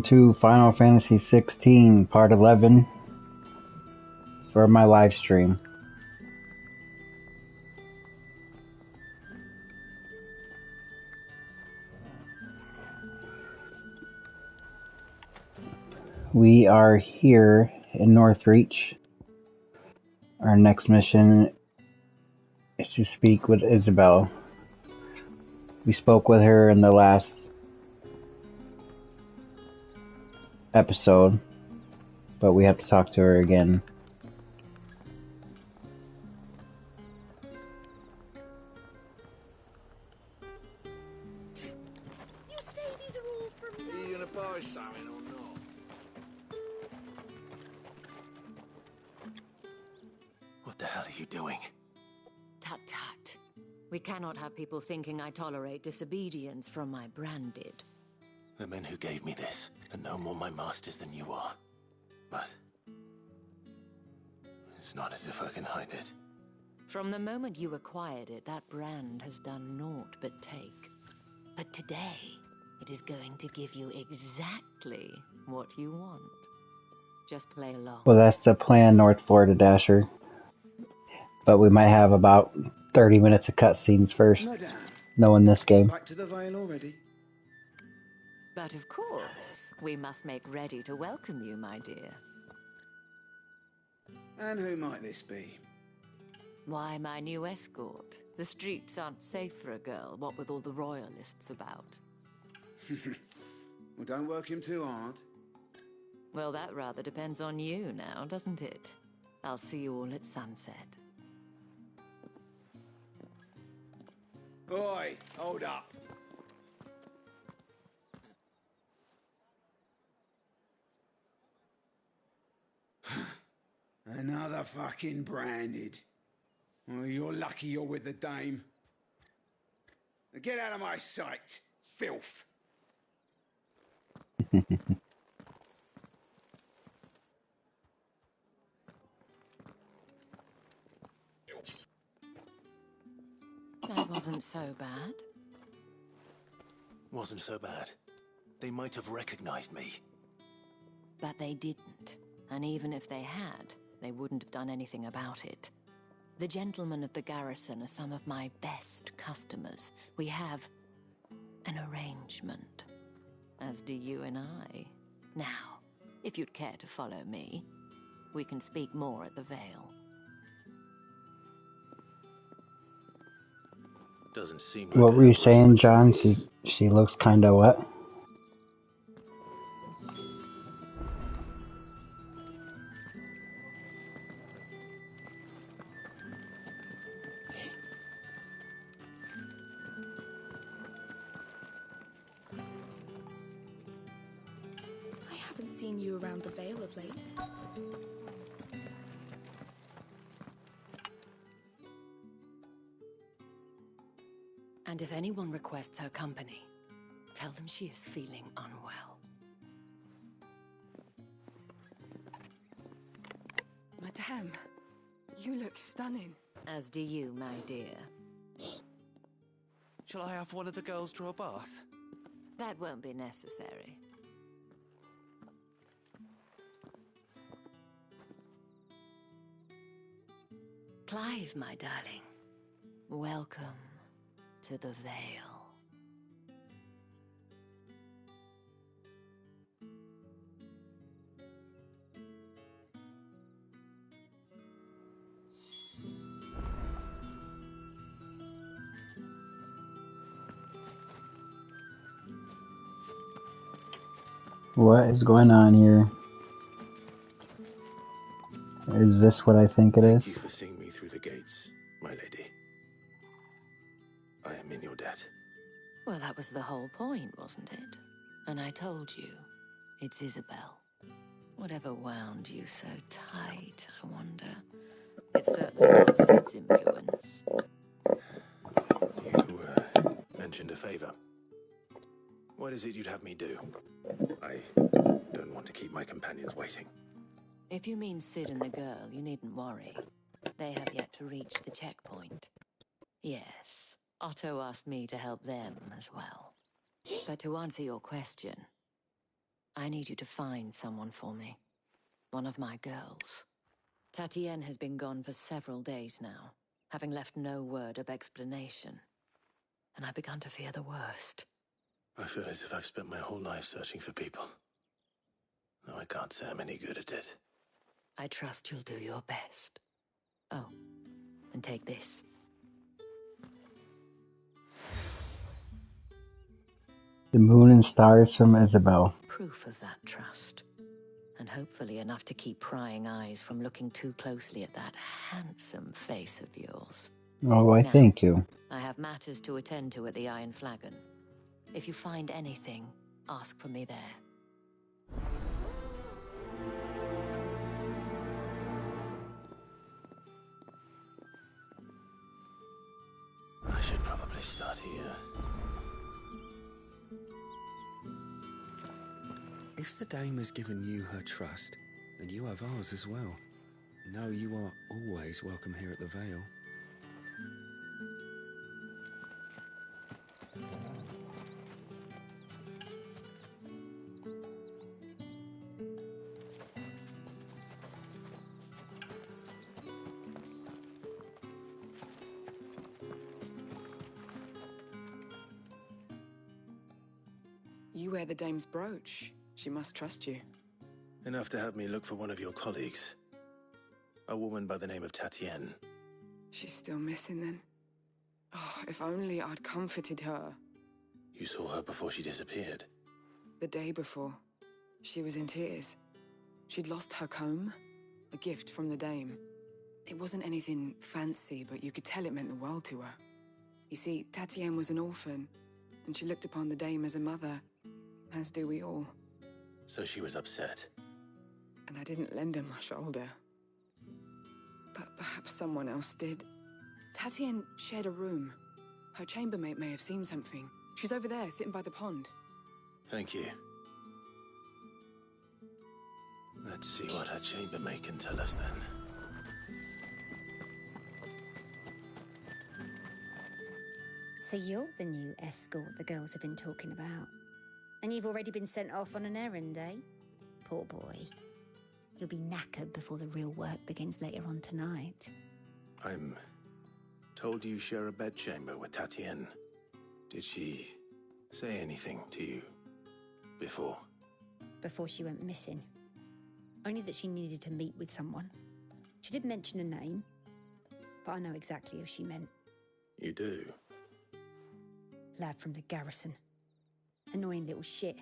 To Final Fantasy 16 Part 11 for my live stream. We are here in Northreach. Our next mission is to speak with Isabel. We spoke with her in the last episode, but we have to talk to her again. You say these are all from Dad? Are you gonna buy something or not? What the hell are you doing? Tut tut. We cannot have people thinking I tolerate disobedience from my branded. The men who gave me this are no more my masters than you are. But it's not as if I can hide it. From the moment you acquired it, that brand has done naught but take. But today, it is going to give you exactly what you want. Just play along. Well, that's the plan, North Florida Dasher. But we might have about 30 minutes of cutscenes first, knowing this game. Back to the Vale already? But of course, we must make ready to welcome you, my dear. And who might this be? Why, my new escort. The streets aren't safe for a girl, what with all the royalists about. Well, don't work him too hard. Well, that rather depends on you now, doesn't it? I'll see you all at sunset. Oi, hold up. Another fucking branded. Well, you're lucky you're with the dame. Now get out of my sight, filth. That wasn't so bad. Wasn't so bad. They might have recognized me. But they didn't. And even if they had, they wouldn't have done anything about it. The gentlemen of the garrison are some of my best customers. We have an arrangement, as do you and I. Now, if you'd care to follow me, we can speak more at the Vale. Doesn't seem like What were you saying, John? She looks kinda what? I haven't seen you around the Vale of late. And if anyone requests her company, tell them she is feeling unwell. Madame, you look stunning. As do you, my dear. Shall I have one of the girls draw a bath? That won't be necessary. Clive, my darling. Welcome to the Vale. What is going on here? Is this what I think it is? Thank you for seeing me through the gates, my lady. I am in your debt. Well, that was the whole point, wasn't it? And I told you, it's Isabel. Whatever wound you so tight, I wonder. It's certainly not Sid's influence. You, mentioned a favor. What is it you'd have me do? I don't want to keep my companions waiting. If you mean Sid and the girl, you needn't worry. They have yet to reach the checkpoint. Yes, Otto asked me to help them as well. But to answer your question, I need you to find someone for me. One of my girls. Tatienne has been gone for several days now, having left no word of explanation. And I've begun to fear the worst. I feel as if I've spent my whole life searching for people. No, I can't say I'm any good at it. I trust you'll do your best. Oh, and take this. The moon and stars from Isabel. Proof of that trust. And hopefully enough to keep prying eyes from looking too closely at that handsome face of yours. Oh, I Now, thank you. I have matters to attend to at the Iron Flagon. If you find anything, ask for me there. I should probably start here. If the dame has given you her trust, then you have ours as well. Know you are always welcome here at the Vale. You wear the dame's brooch. She must trust you. Enough to have me look for one of your colleagues. A woman by the name of Tatienne. She's still missing then. Oh, if only I'd comforted her. You saw her before she disappeared. The day before, she was in tears. She'd lost her comb, a gift from the dame. It wasn't anything fancy, but you could tell it meant the world to her. You see, Tatienne was an orphan, and she looked upon the dame as a mother, as do we all. So she was upset. And I didn't lend her my shoulder. But perhaps someone else did. Tatienne shared a room. Her chambermaid may have seen something. She's over there, sitting by the pond. Thank you. Let's see what her chambermaid can tell us then. So you're the new escort the girls have been talking about. And you've already been sent off on an errand, eh? Poor boy. You'll be knackered before the real work begins later on tonight. I'm told you share a bedchamber with Tatienne. Did she say anything to you before? Before she went missing. Only that she needed to meet with someone. She did mention a name, but I know exactly who she meant. You do? Lad from the garrison. Annoying little shit.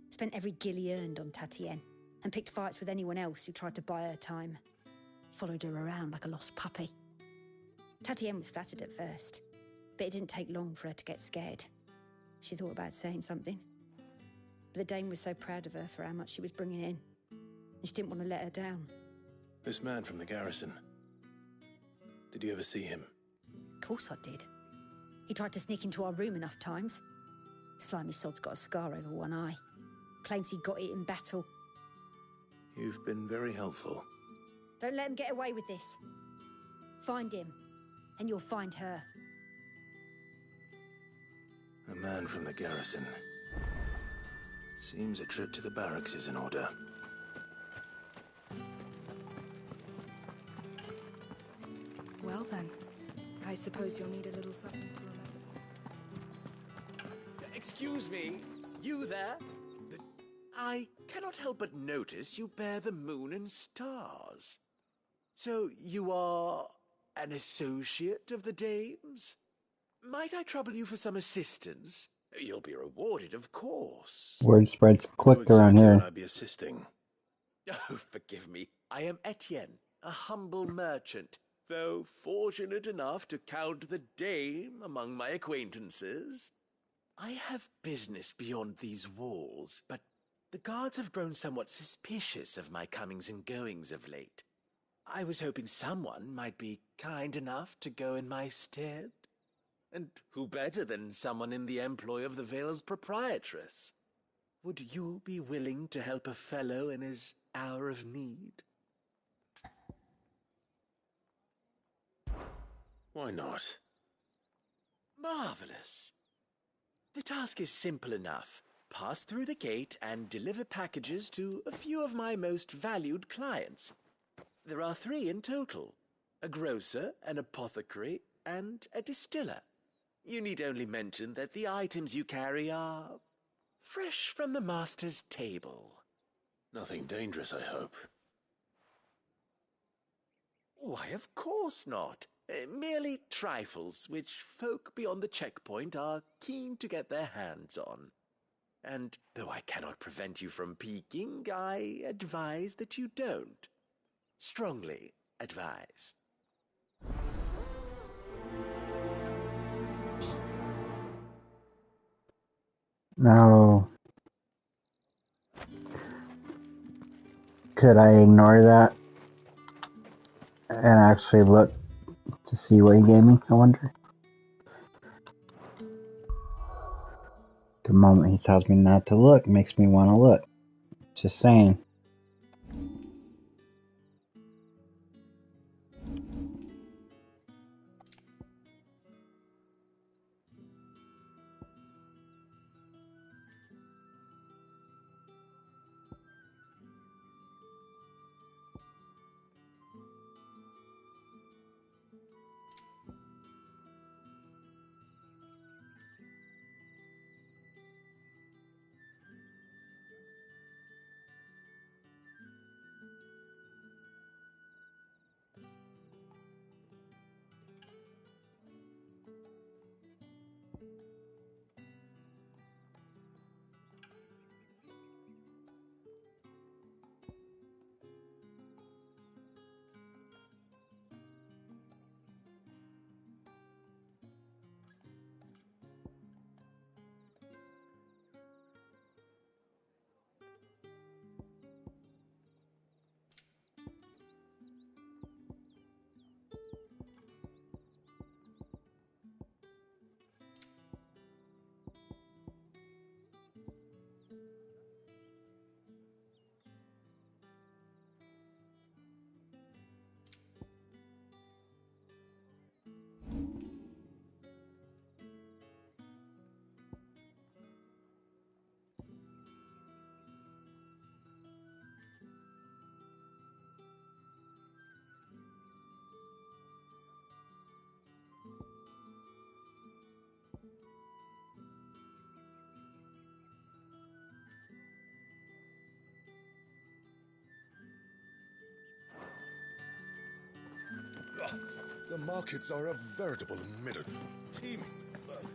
Spent every guil he earned on Tatienne, and picked fights with anyone else who tried to buy her time. Followed her around like a lost puppy. Tatienne was flattered at first, but it didn't take long for her to get scared. She thought about saying something. But the dame was so proud of her for how much she was bringing in, and she didn't want to let her down. This man from the garrison. Did you ever see him? Of course I did. He tried to sneak into our room enough times. Slimy sod's got a scar over one eye. Claims he got it in battle. You've been very helpful. Don't let him get away with this. Find him, and you'll find her. A man from the garrison. Seems a trip to the barracks is in order. Well then, I suppose you'll need a little something to remember. Excuse me, you there? I cannot help but notice you bear the moon and stars. So you are an associate of the dame's? Might I trouble you for some assistance? You'll be rewarded, of course. Word spreads quick Who around exactly here. would I be assisting? Oh, forgive me. I am Etienne, a humble merchant, though fortunate enough to count the dame among my acquaintances. I have business beyond these walls, but the guards have grown somewhat suspicious of my comings and goings of late. I was hoping someone might be kind enough to go in my stead. And who better than someone in the employ of the Vale's proprietress? Would you be willing to help a fellow in his hour of need? Why not? Marvelous. The task is simple enough. pass through the gate and deliver packages to a few of my most valued clients. There are 3 in total: a grocer, an apothecary, and a distiller. You need only mention that the items you carry are fresh from the master's table. Nothing dangerous, I hope. Why, of course not. Merely trifles which folk beyond the checkpoint are keen to get their hands on. And though I cannot prevent you from peeking, I advise that you don't. Strongly advise. Now, could I ignore that and actually look to see what he gave me, I wonder? The moment he tells me not to look makes me want to look. Just saying. The markets are a veritable midden, teeming with folk.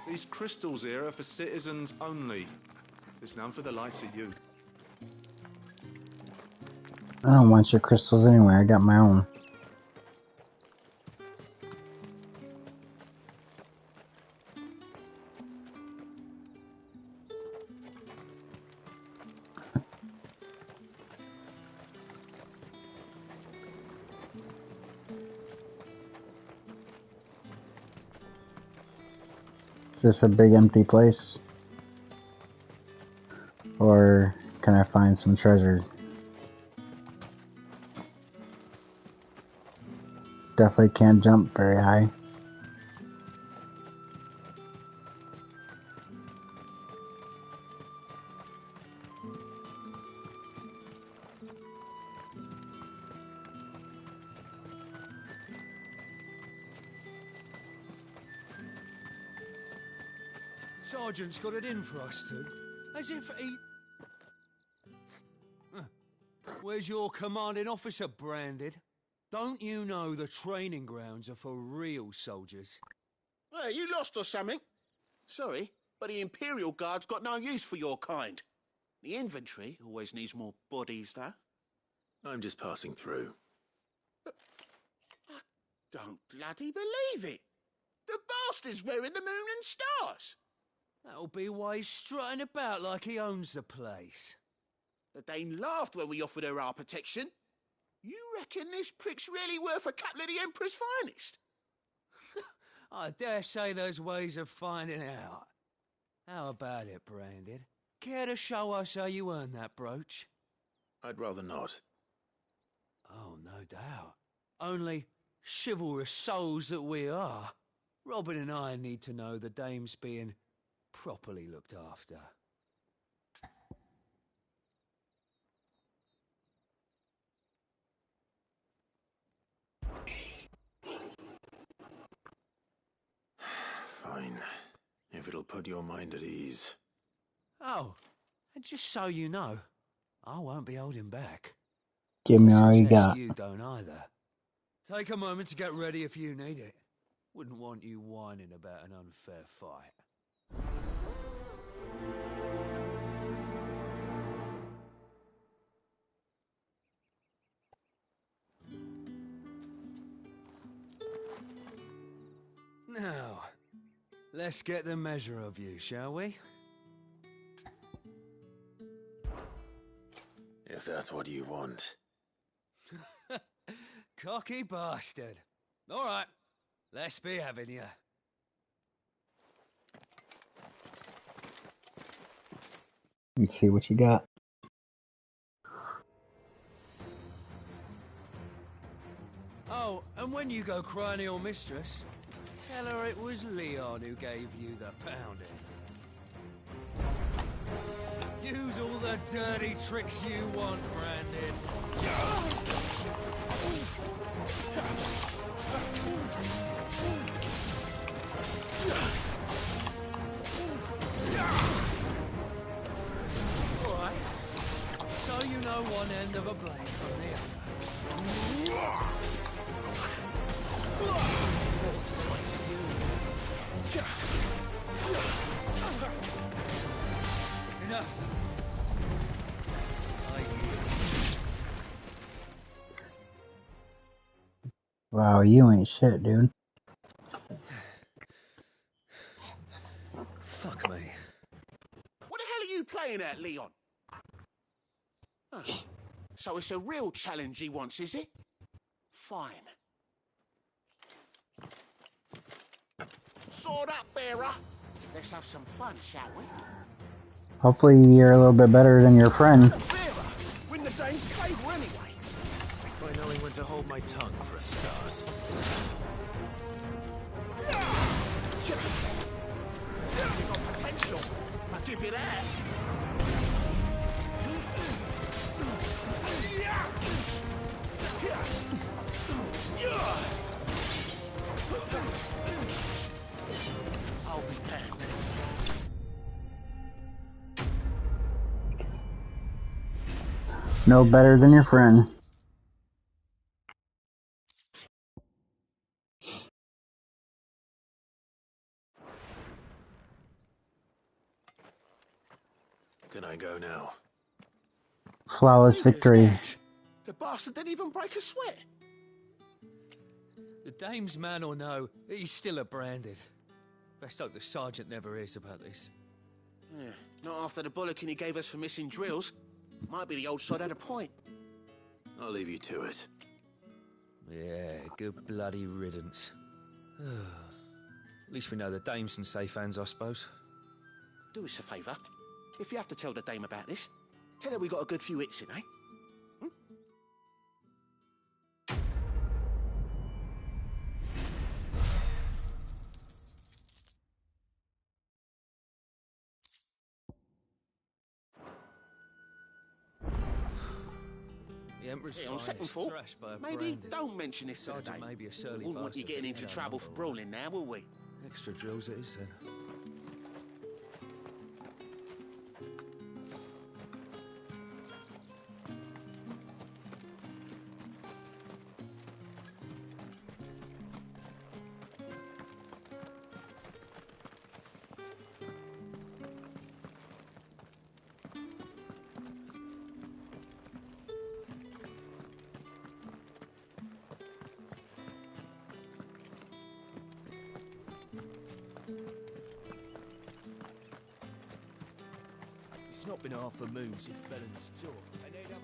These crystals here are for citizens only. There's none for the likes of you. I don't want your crystals anyway, I got my own. Is this a big empty place? Or can I find some treasure? Definitely can't jump very high. Sergeant's got it in for us two. As if he... Where's your commanding officer, Branded? Don't you know the training grounds are for real soldiers? Well, you lost or something? Sorry, but the Imperial Guard's got no use for your kind. The infantry always needs more bodies, though. I'm just passing through. I don't bloody believe it. The bastard's wearing the moon and stars. That'll be why he's strutting about like he owns the place. The Dane laughed when we offered her our protection. You reckon this prick's really worth a couple of the Emperor's finest? I dare say there's ways of finding out. How about it, Branded? Care to show us how you earned that brooch? I'd rather not. Oh, no doubt. Only, chivalrous souls that we are, Robin and I need to know the dame's being properly looked after. Fine. If it'll put your mind at ease. Oh, and just so you know, I won't be holding back. Give me I all you suggest got. you don't either. Take a moment to get ready if you need it. Wouldn't want you whining about an unfair fight. Now, let's get the measure of you, shall we? If that's what you want. Cocky bastard. All right, let's be having you. Let's see what you got. Oh, and when you go crying to your mistress, tell her it was Leon who gave you the pounding. Use all the dirty tricks you want, Brandon. All right. So you know one end of a blade from the other. 40 twice you. Enough. Wow, you ain't shit, dude. Fuck me. What the hell are you playing at, Leon? Oh, so it's a real challenge he wants, is it? Fine. Sword up, bearer. Let's have some fun, shall we? Hopefully you're a little bit better than your friend. Bearer, win the dame's favour anyway. By knowing when to hold my tongue for a start. You've got potential. I'll give you that. I'll be damned. No better than your friend. Can I go now? Flawless victory. Dash. The bastard didn't even break a sweat. The dame's man or no, he's still a branded. Best hope the sergeant never hears about this. Yeah, not after the bollocking he gave us for missing drills. Might be the old sod had a point. I'll leave you to it. Yeah, good bloody riddance. At least we know the dame's in safe hands, I suppose. Do us a favour. If you have to tell the dame about this, tell her we got a good few hits in, eh? The Emperor's Yeah, on finest, second thought, thrashed by a maybe branded. don't mention this to the Sergeant dame. may be a surly We wouldn't want you bastard, getting but into he'd trouble for outnumber all. brawling now, will we? Extra drills it is then. It's not been half a moon since Bellen's tour. And they'd have us...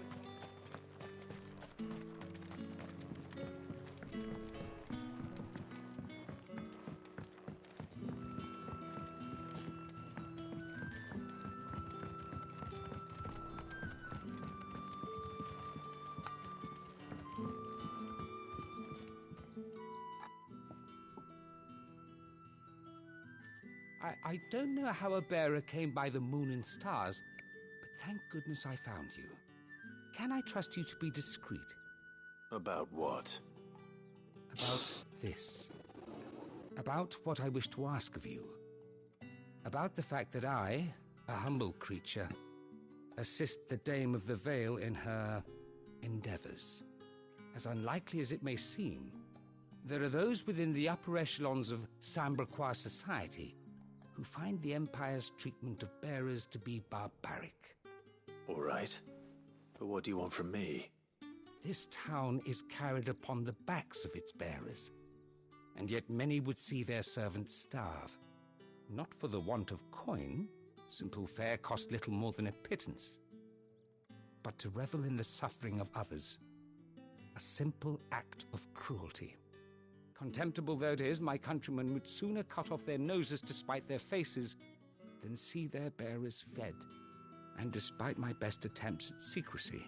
I don't know how a bearer came by the moon and stars, but thank goodness I found you. Can I trust you to be discreet? About what? About this. About what I wish to ask of you. About the fact that I, a humble creature, assist the Dame of the Vale in her endeavors. As unlikely as it may seem, there are those within the upper echelons of Samberquois society who find the Empire's treatment of bearers to be barbaric. All right. But what do you want from me? This town is carried upon the backs of its bearers, and yet many would see their servants starve. Not for the want of coin, simple fare cost little more than a pittance, but to revel in the suffering of others, a simple act of cruelty. Contemptible though it is, my countrymen would sooner cut off their noses to spite their faces than see their bearers fed. And despite my best attempts at secrecy,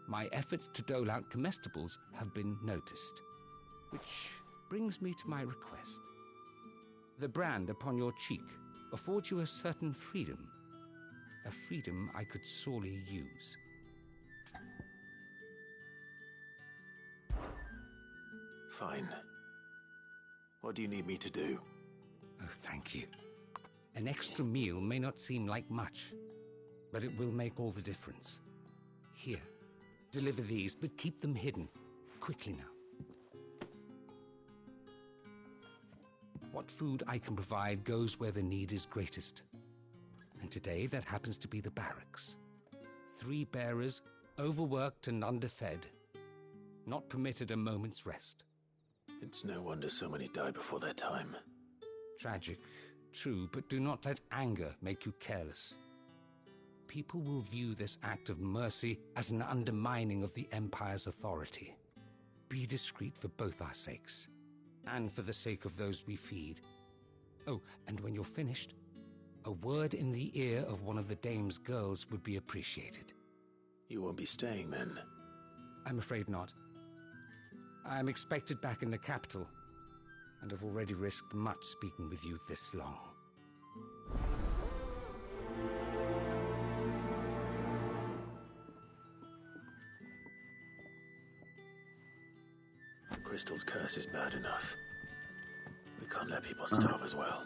my efforts to dole out comestibles have been noticed. Which brings me to my request. The brand upon your cheek affords you a certain freedom. A freedom I could sorely use. Fine. What do you need me to do? Oh, thank you. An extra meal may not seem like much, but it will make all the difference. Here, deliver these, but keep them hidden. Quickly now. What food I can provide goes where the need is greatest. And today that happens to be the barracks. 3 bearers, overworked and underfed, not permitted a moment's rest. It's no wonder so many die before their time. Tragic, true, but do not let anger make you careless. People will view this act of mercy as an undermining of the Empire's authority. Be discreet for both our sakes, and for the sake of those we feed. Oh, and when you're finished, a word in the ear of one of the Dame's girls would be appreciated. You won't be staying then? I'm afraid not. I'm expected back in the capital, and have already risked much speaking with you this long. The Crystal's curse is bad enough. We can't let people starve as well.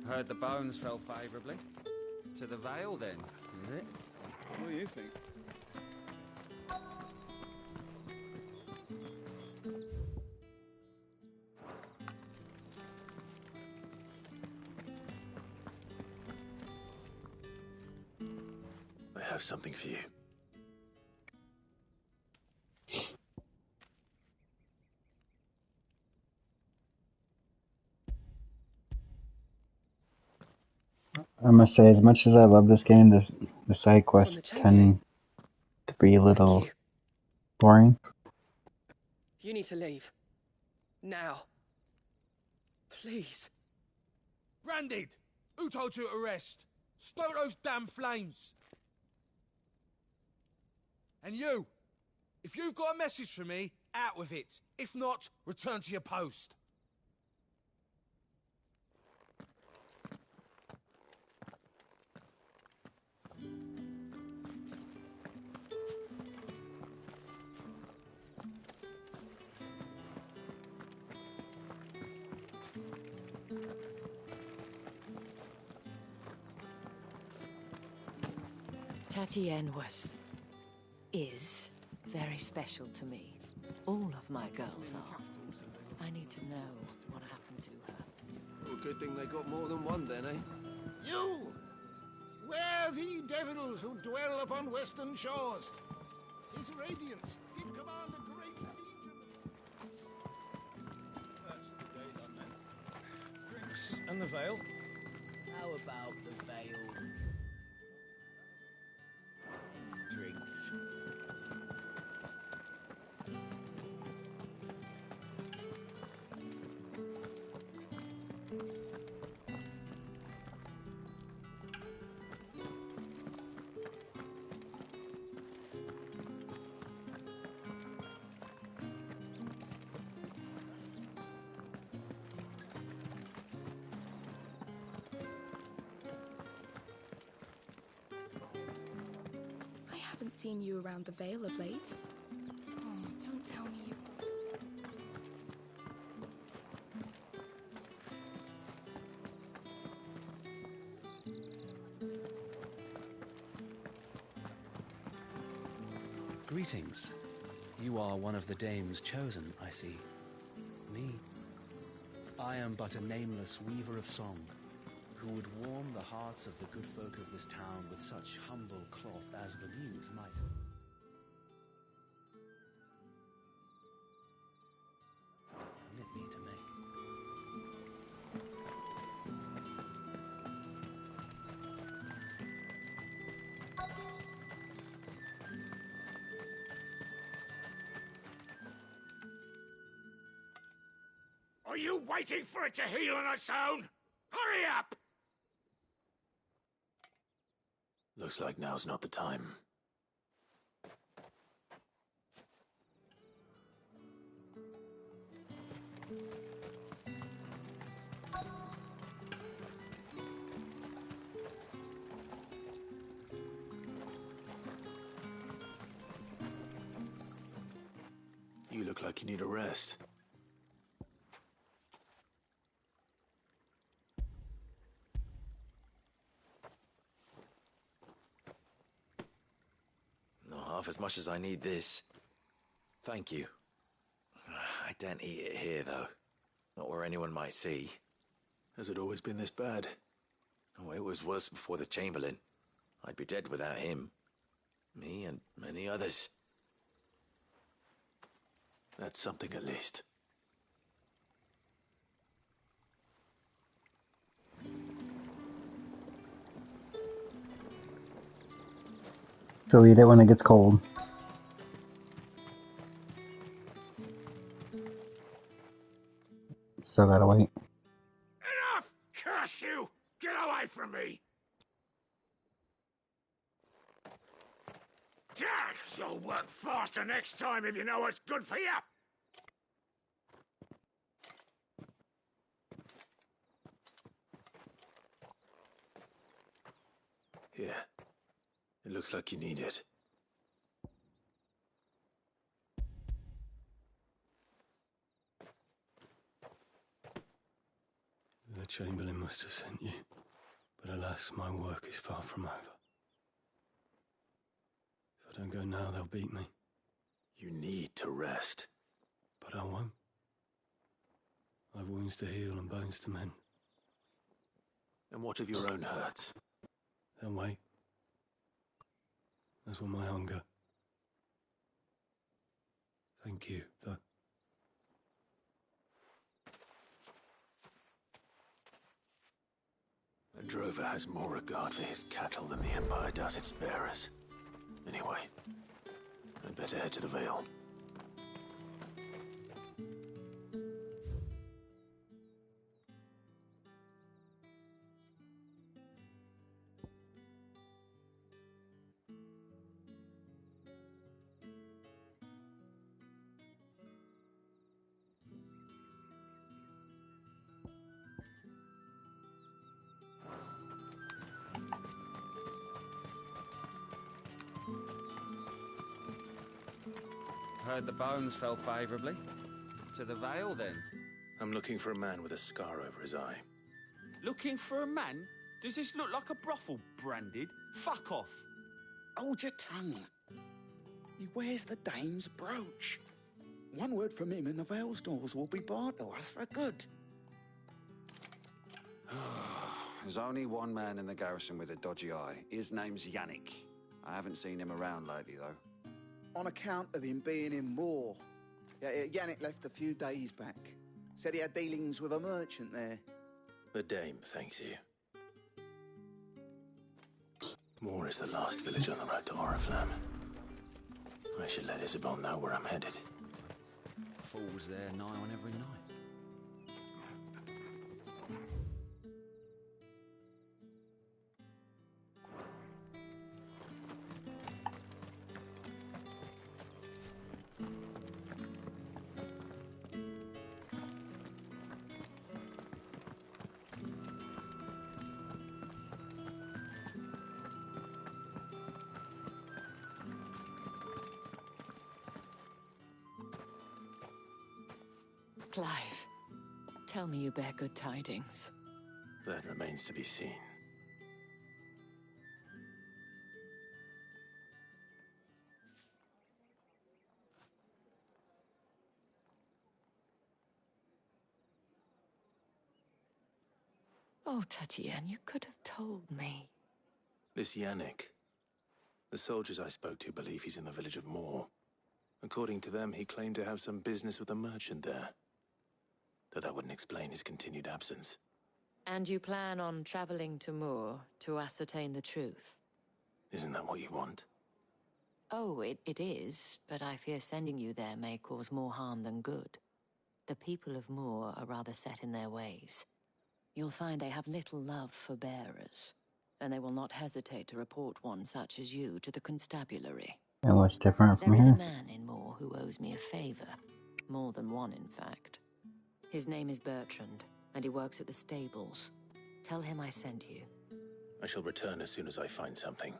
Heard the bones fell favourably. To the Vale, then, is it? What do you think? I have something for you. I must say, as much as I love this game, the side quests tend to be a little boring. You need to leave. Now. Please. Branded! Who told you to rest? Stoke those damn flames! And you! If you've got a message for me, out with it. If not, return to your post. Tatienne is very special to me. All of my girls are. I need to know what happened to her. Well, good thing they got more than one then, eh? You! Where the devils who dwell upon western shores? His radiance did command a great legion. That's the day done then. Drinks and the Vale. How about the veil? Any drinks? I haven't seen you around the Vale of late. Oh, don't tell me you've... Greetings. You are one of the dames chosen, I see. Me? I am but a nameless weaver of song, who would warm the hearts of the good folk of this town with such humble cloth as the muse might. Permit me to make. Are you waiting for it to heal on its own? Hurry up! Looks like now's not the time. You look like you need a rest. Not half as much as I need this. Thank you. I daren't eat it here, though. Not where anyone might see. Has it always been this bad? Oh, it was worse before the Chamberlain. I'd be dead without him. Me and many others. That's something at least. So eat it when it gets cold. Still gotta wait. Enough! Curse you! Get away from me! You'll work faster next time if you know what's good for you! Here. It looks like you need it. The Chamberlain must have sent you, but alas, my work is far from over. If I don't go now, they'll beat me. You need to rest. But I won't. I've wounds to heal and bones to mend. And what of your own hurts? They'll wait. As will my hunger. Thank you, though. A drover has more regard for his cattle than the Empire does its bearers. Anyway, I'd better head to the Vale. Heard the bones fell favourably. To the Vale, then? I'm looking for a man with a scar over his eye. Looking for a man? Does this look like a brothel, Branded? Fuck off! Hold your tongue. He wears the dame's brooch. One word from him and the Vale's doors will be barred to us for good. There's only one man in the garrison with a dodgy eye. His name's Yannick. I haven't seen him around lately, though. On account of him being in war. Yannick left a few days back. Said he had dealings with a merchant there. The dame thanks you. Moor is the last village on the road to Oriflamme. I should let Isabel know where I'm headed. Falls there nigh on every night. Clive, tell me you bear good tidings. That remains to be seen. Oh, Tatienne, you could have told me. This Yannick. The soldiers I spoke to believe he's in the village of Moor. According to them, he claimed to have some business with a merchant there. Though that wouldn't explain his continued absence. And you plan on traveling to Moor to ascertain the truth? Isn't that what you want? Oh, it is, but I fear sending you there may cause more harm than good. The people of Moor are rather set in their ways. You'll find they have little love for bearers, and they will not hesitate to report one such as you to the constabulary. And what's different from There is a here? man in Moor who owes me a favor. More than one, in fact. His name is Bertrand, and he works at the stables. Tell him I sent you. I shall return as soon as I find something.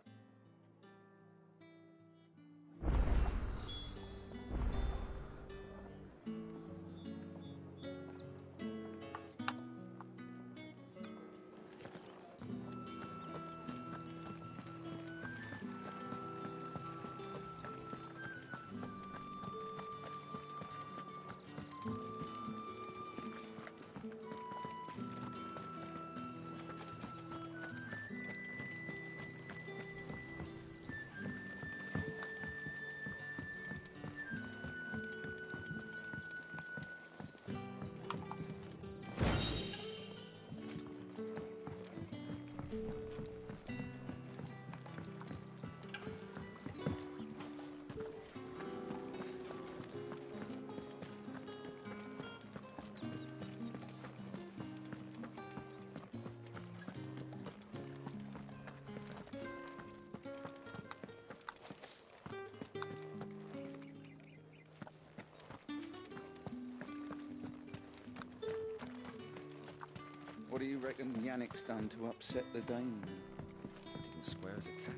What do you reckon Yannick's done to upset the dame? Didn't square as a cow.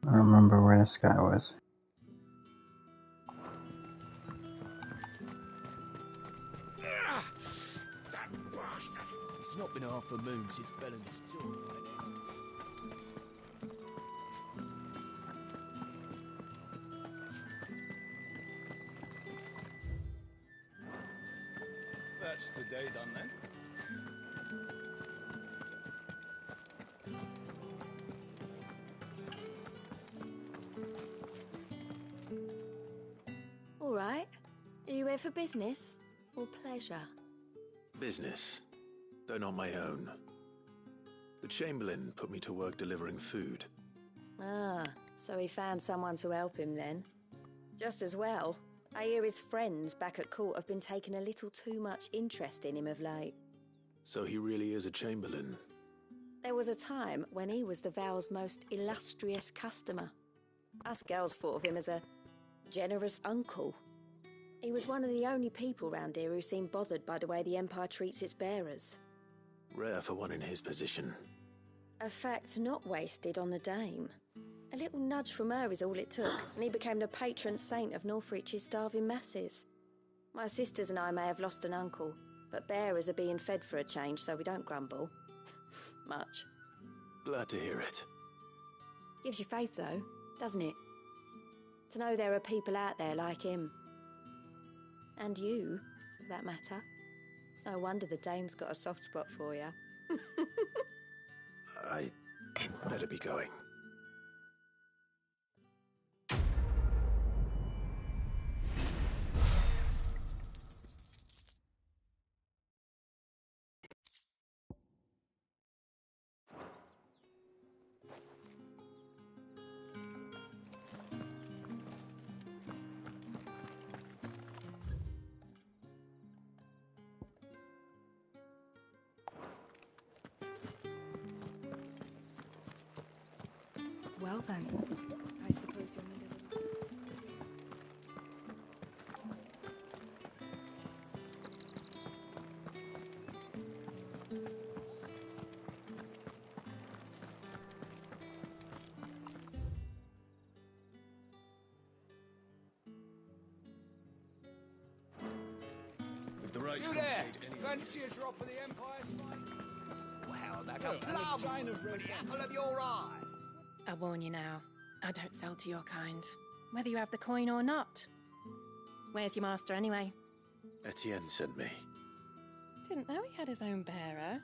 I don't remember where this guy was. That bastard! It's not been half a moon since Bellen's tour. That's the day done then. All right. Are you here for business or pleasure? Business, though not my own. The Chamberlain put me to work delivering food. Ah, so he found someone to help him then. Just as well. I hear his friends back at court have been taking a little too much interest in him of late. So he really is a Chamberlain. There was a time when he was the Val's most illustrious customer. Us girls thought of him as a generous uncle. He was one of the only people round here who seemed bothered by the way the Empire treats its bearers. Rare for one in his position. A fact not wasted on the dame. A little nudge from her is all it took, and he became the patron saint of Northreach's starving masses. My sisters and I may have lost an uncle, but bearers are being fed for a change, so we don't grumble. Much. Glad to hear it. Gives you faith, though, doesn't it? To know there are people out there like him. And you, for that matter. It's no wonder the dame's got a soft spot for you. I better be going. Well then, I suppose you'll need a little... If the right You there! Fancy a drop of the Empire's fight? Wow, that's a plum! With the apple of your eye! I warn you now, I don't sell to your kind, whether you have the coin or not. Where's your master anyway? Etienne sent me. Didn't know he had his own bearer.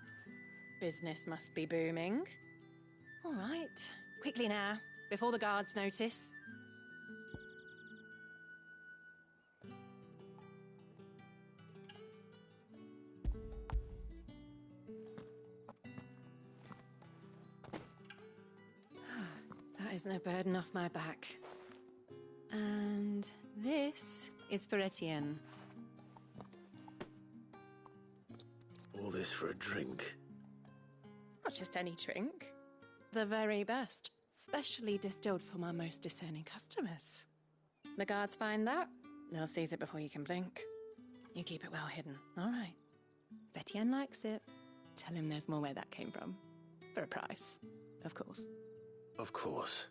Business must be booming. All right, quickly now, before the guards notice. That is no burden off my back. And this is for Etienne. All this for a drink. Not just any drink. The very best. Specially distilled for my most discerning customers. The guards find that, they'll seize it before you can blink. You keep it well hidden, all right? If Etienne likes it, tell him there's more where that came from. For a price, of course. Of course.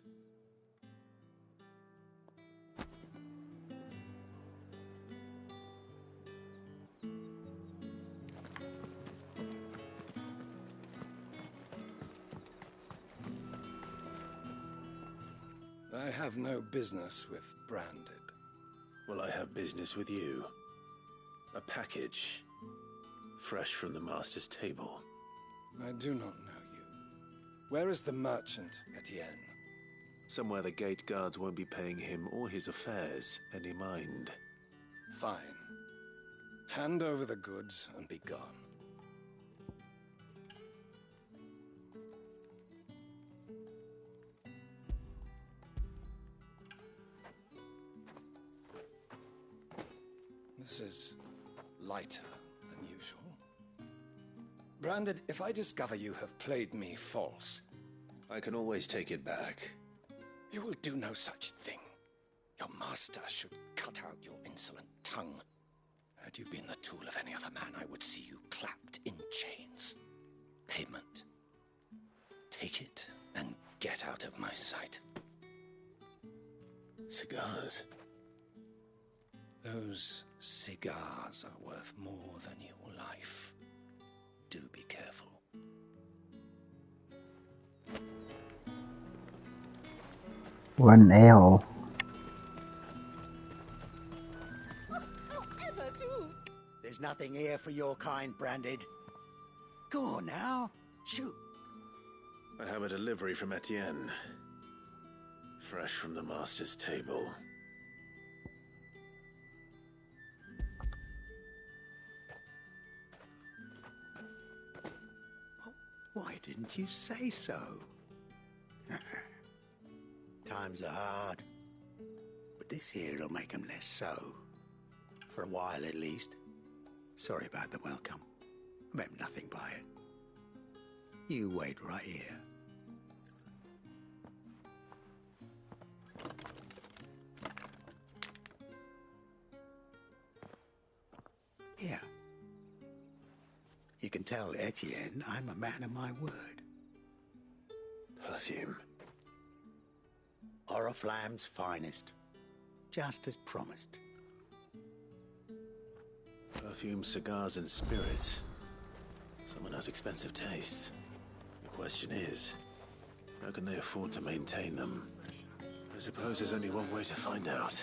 I have no business with Branded. Well, I have business with you. A package. Fresh from the master's table. I do not know you. Where is the merchant, Etienne? Somewhere the gate guards won't be paying him or his affairs any mind. Fine. Hand over the goods and be gone. This is lighter than usual. Branded, if I discover you have played me false... I can always take it back. You will do no such thing. Your master should cut out your insolent tongue. Had you been the tool of any other man, I would see you clapped in chains. Payment. Take it and get out of my sight. Cigars? Those cigars are worth more than your life. Do be careful. One ale. However, too. There's nothing here for your kind, Branded. Go on now. Shoot. I have a delivery from Etienne. Fresh from the master's table. Why didn't you say so? Times are hard. But this here'll make 'em less so. For a while, at least. Sorry about the welcome. I meant nothing by it. You wait right here. Here. You can tell Etienne I'm a man of my word. Perfume. Oriflamme's finest. Just as promised. Perfume, cigars, and spirits. Someone has expensive tastes. The question is, how can they afford to maintain them? I suppose there's only one way to find out.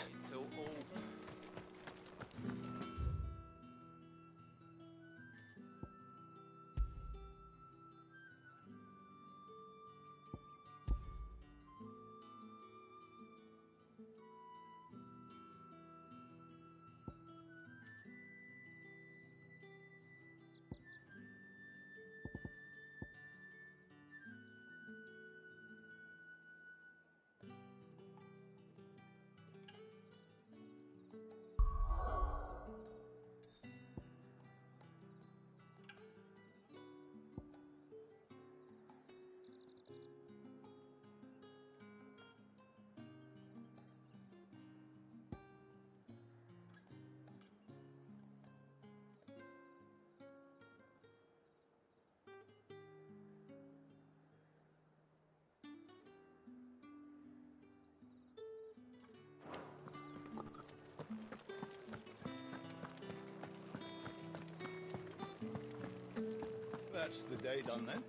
That's the day done then.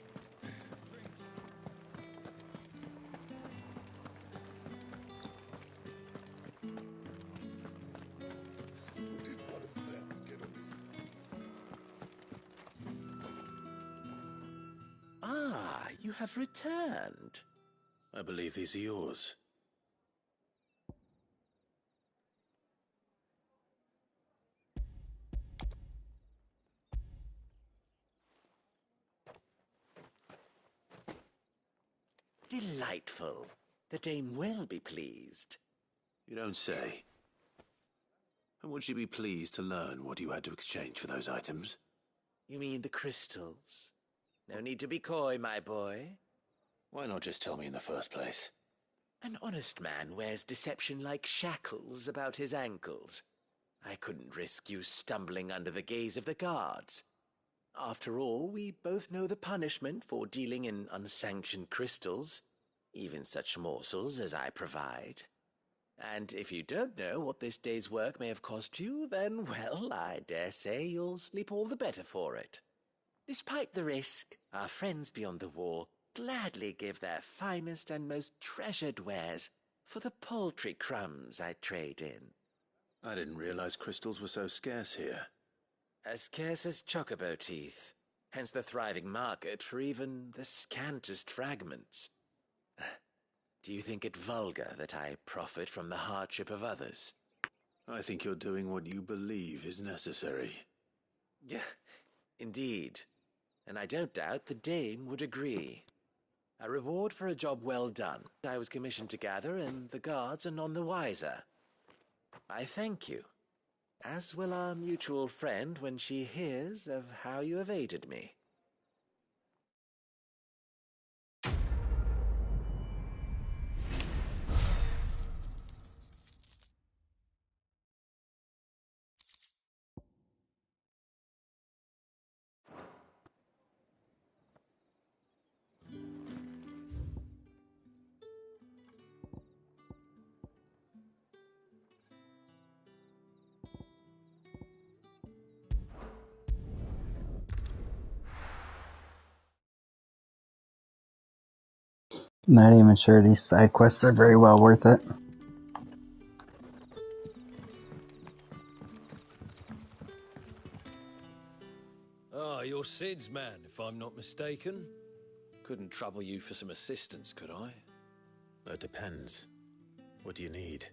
Ah, you have returned. I believe these are yours. Delightful. The dame will be pleased. You don't say. And would she be pleased to learn what you had to exchange for those items? You mean the crystals? No need to be coy, my boy. Why not just tell me in the first place? An honest man wears deception like shackles about his ankles. I couldn't risk you stumbling under the gaze of the guards. After all, we both know the punishment for dealing in unsanctioned crystals, even such morsels as I provide. And if you don't know what this day's work may have cost you, then, well, I dare say you'll sleep all the better for it. Despite the risk, our friends beyond the wall gladly give their finest and most treasured wares for the paltry crumbs I trade in. I didn't realize crystals were so scarce here. As scarce as chocobo teeth, hence the thriving market for even the scantest fragments. Do you think it vulgar that I profit from the hardship of others? I think you're doing what you believe is necessary. Yeah, indeed. And I don't doubt the dame would agree. A reward for a job well done. I was commissioned to gather, and the guards are none the wiser. I thank you, as will our mutual friend when she hears of how you have aided me. Not even sure these side quests are very well worth it. Ah, you're Sid's man, if I'm not mistaken. Couldn't trouble you for some assistance, could I? That depends. What do you need?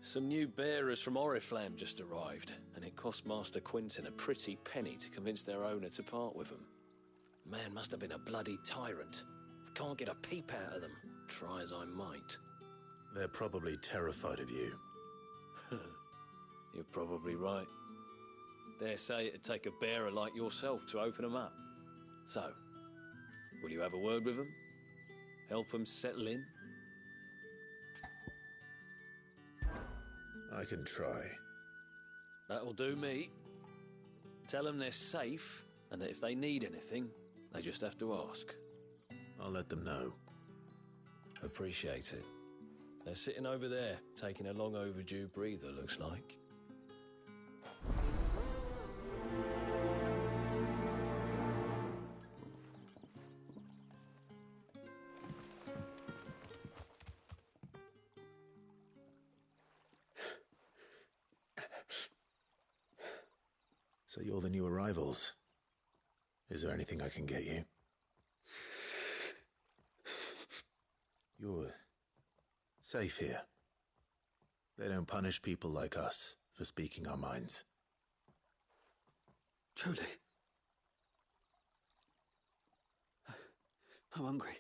Some new bearers from Oriflamme just arrived, and it cost Master Quinton a pretty penny to convince their owner to part with them. Man must have been a bloody tyrant. I can't get a peep out of them, try as I might. They're probably terrified of you. You're probably right. Dare say it'd take a bearer like yourself to open them up. So, will you have a word with them? Help them settle in? I can try. That'll do me. Tell them they're safe, and that if they need anything, they just have to ask. I'll let them know. Appreciate it. They're sitting over there, taking a long overdue breather, looks like. So you're the new arrivals. Is there anything I can get you? You're safe here. They don't punish people like us for speaking our minds. Truly. I'm hungry.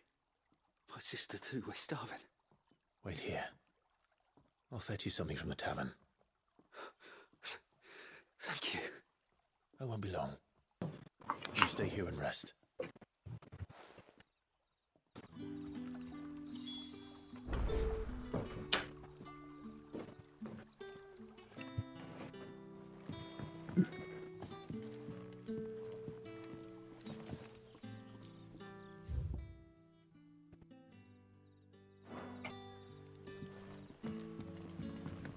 My sister too, we're starving. Wait here. I'll fetch you something from the tavern. Thank you. I won't be long. You stay here and rest.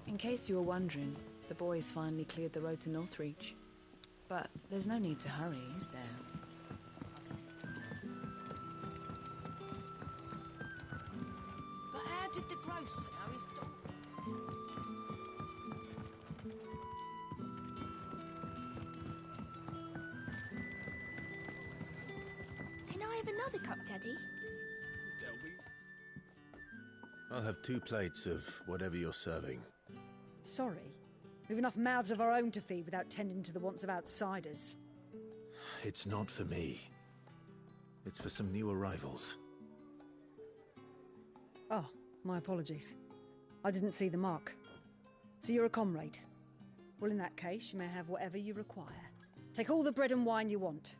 In case you were wondering, the boys finally cleared the road to Northreach. But there's no need to hurry, is there? have another cup, Daddy? I'll have 2 plates of whatever you're serving. Sorry. We've enough mouths of our own to feed without tending to the wants of outsiders. It's not for me. It's for some new arrivals. Oh, my apologies. I didn't see the mark. So you're a comrade? Well, in that case, you may have whatever you require. Take all the bread and wine you want.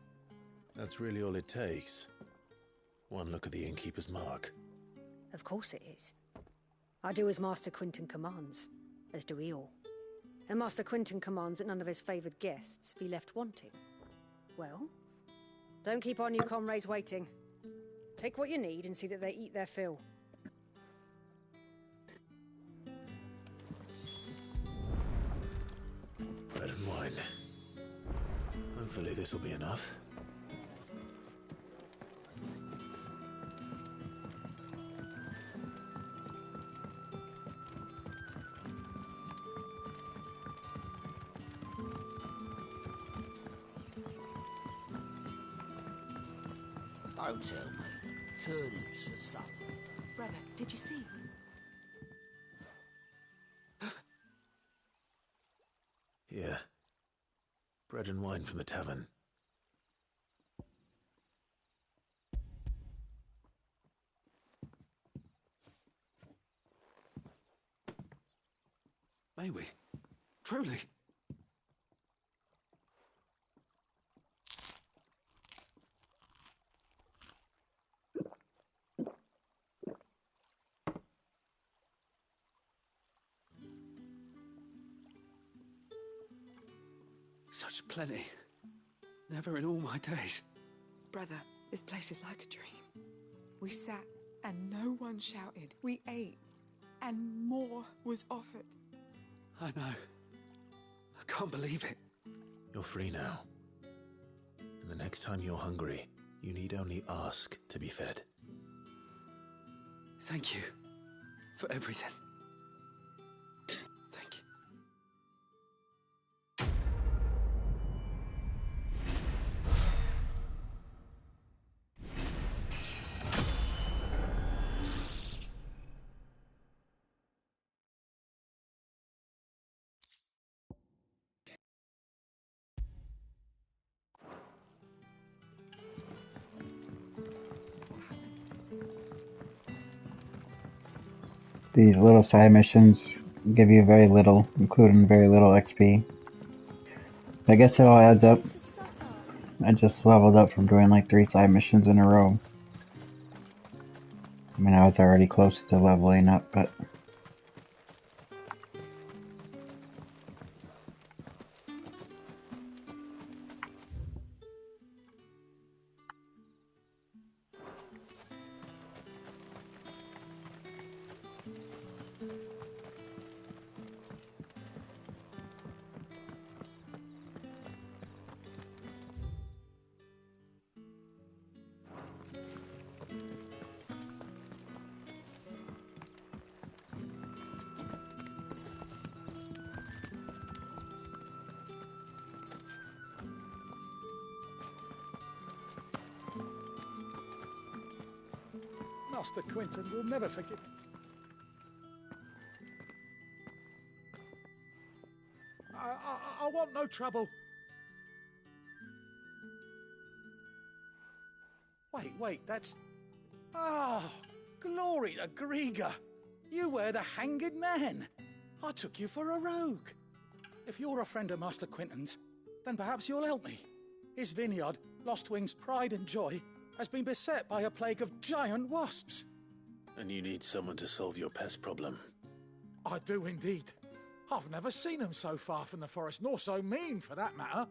That's really all it takes. One look at the innkeeper's mark. Of course it is. I do as Master Quinton commands, as do we all. And Master Quinton commands that none of his favoured guests be left wanting. Well, don't keep our new comrades waiting. Take what you need and see that they eat their fill. Bread and wine. Hopefully this will be enough. Don't tell me. Turnips for supper. Brother, did you see? Yeah. Bread and wine from the tavern. May we? Truly? Such plenty. Never in all my days. Brother, this place is like a dream. We sat and no one shouted. We ate and more was offered. I know. I can't believe it. You're free now. And the next time you're hungry, you need only ask to be fed. Thank you for everything. Thank you. These little side missions give you very little, including very little XP. I guess it all adds up. I just leveled up from doing like 3 side missions in a row. I mean, I was already close to leveling up, but... Master Quinton will never forgive. I want no trouble. Wait, that's... Oh, glory to Grieger. You were the hanged man. I took you for a rogue. If you're a friend of Master Quinton's, then perhaps you'll help me. His vineyard, Lostwing's pride and joy, has been beset by a plague of giant wasps. And you need someone to solve your pest problem. I do indeed. I've never seen them so far from the forest, nor so mean, for that matter.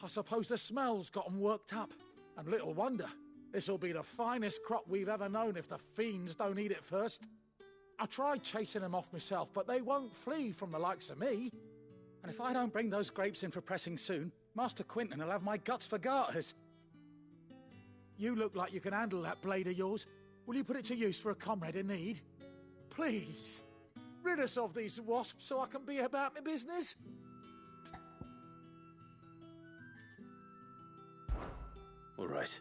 I suppose the smell's got them worked up. And little wonder. This'll be the finest crop we've ever known if the fiends don't eat it first. I tried chasing them off myself, but they won't flee from the likes of me. And if I don't bring those grapes in for pressing soon, Master Quinton will have my guts for garters. You look like you can handle that blade of yours. Will you put it to use for a comrade in need? Please, rid us of these wasps so I can be about my business. All right.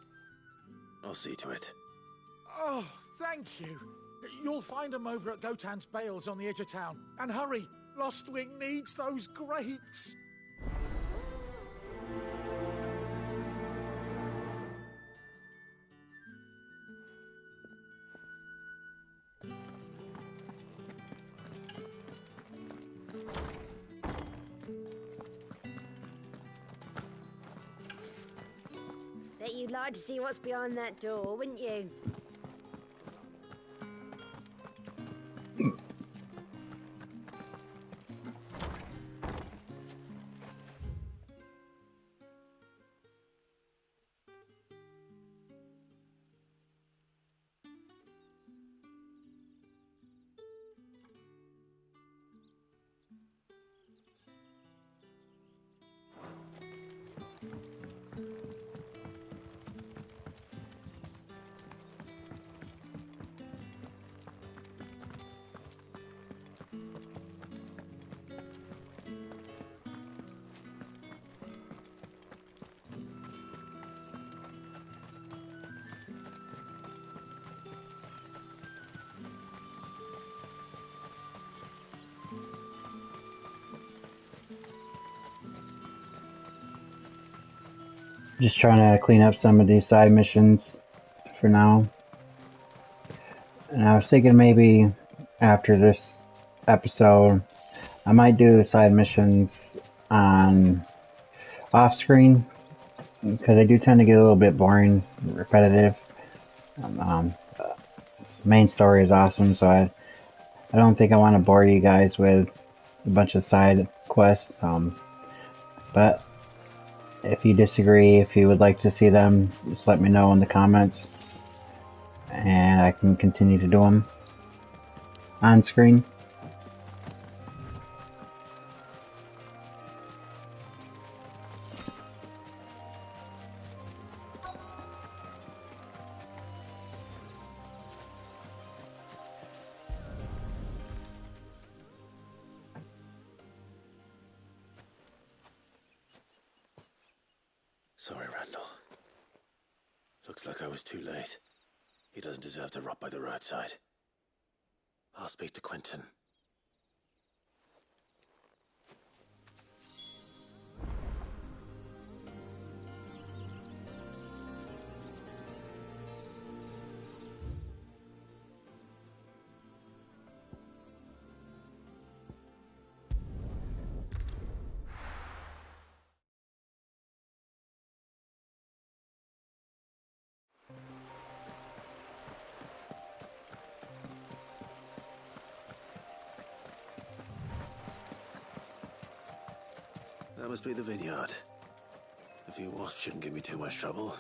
I'll see to it. Oh, thank you. You'll find them over at Gotan's Bales on the edge of town. And hurry, Lostwing needs those grapes. Bet you'd like to see what's behind that door, wouldn't you? Just trying to clean up some of these side missions for now. And I was thinking maybe after this episode, I might do side missions on off screen, because they do tend to get a little bit boring, repetitive. Main story is awesome, so I don't think I want to bore you guys with a bunch of side quests. But if you disagree, if you would like to see them, just let me know in the comments, and I can continue to do them on screen. Sorry, Randall. Looks like I was too late. He doesn't deserve to rot by the roadside. I'll speak to Quentin. That must be the vineyard. A few wasps shouldn't give me too much trouble.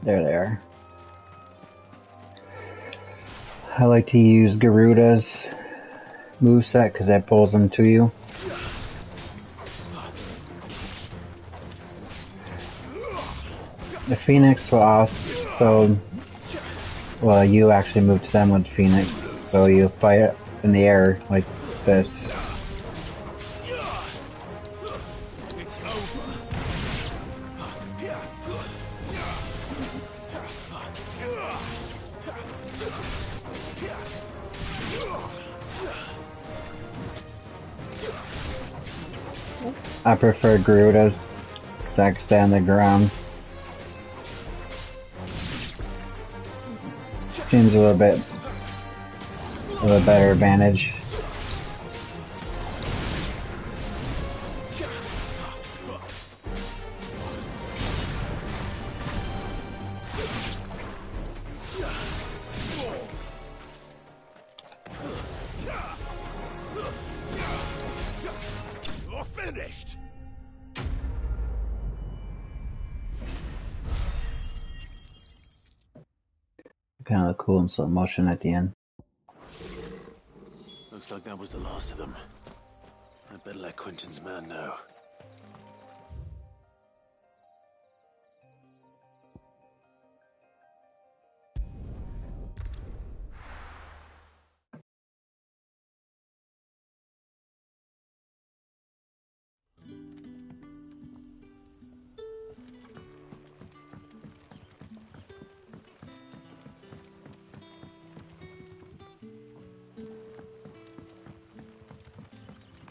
There they are. I like to use Garuda's moveset because that pulls them to you. The Phoenix will also, well, you actually move to them with the Phoenix, so you fight in the air like this. I prefer Garuda's because I can stay on the ground. Seems a little bit of a better advantage. You're finished! kind of look cool in slow motion at the end. Looks like that was the last of them. I'd better let Quentin's man know.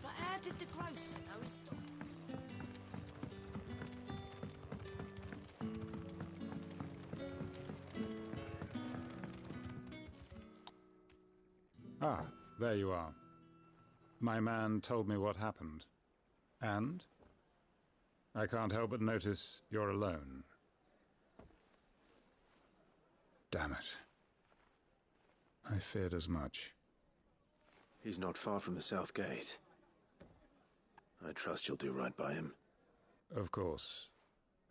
But how did the grocer know his dog? Ah, there you are. My man told me what happened. And? I can't help but notice you're alone. Damn it. I feared as much. He's not far from the south gate. I trust you'll do right by him. Of course.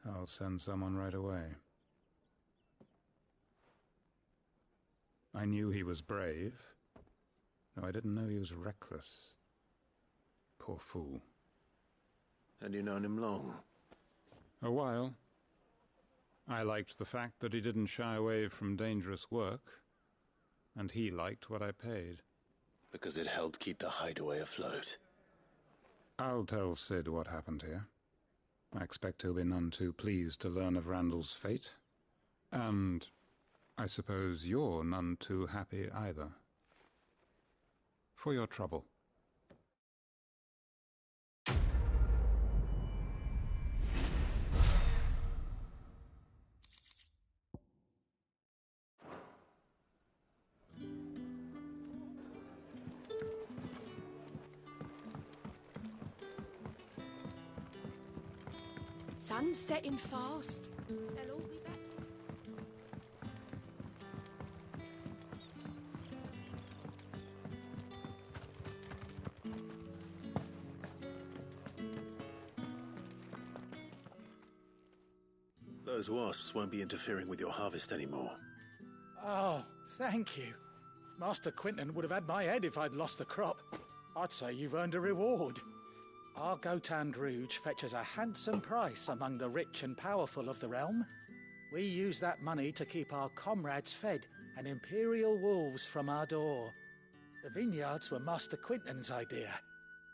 I'll send someone right away. I knew he was brave, though I didn't know he was reckless. Poor fool. And you known him long? A while. I liked the fact that he didn't shy away from dangerous work, and he liked what I paid. Because it helped keep the hideaway afloat. I'll tell Sid what happened here. I expect he'll be none too pleased to learn of Randall's fate. And I suppose you're none too happy either. For your trouble. Sun's setting fast. They'll all be back. Those wasps won't be interfering with your harvest anymore. Oh, thank you. Master Quentin would have had my head if I'd lost the crop. I'd say you've earned a reward. Our Gotand Rouge fetches a handsome price among the rich and powerful of the realm. We use that money to keep our comrades fed and imperial wolves from our door. The vineyards were Master Quentin's idea.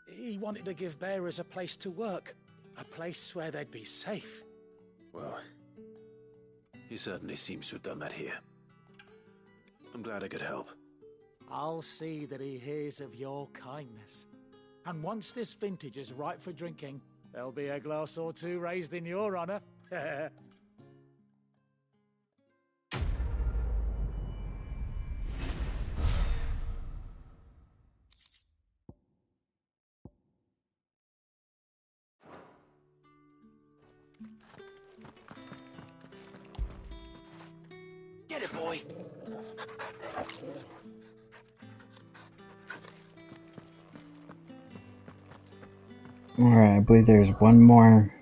He wanted to give bearers a place to work, a place where they'd be safe. Well, he certainly seems to have done that here. I'm glad I could help. I'll see that he hears of your kindness. And once this vintage is ripe for drinking, there'll be a glass or two raised in your honour. Get it, boy! Alright, I believe there's one more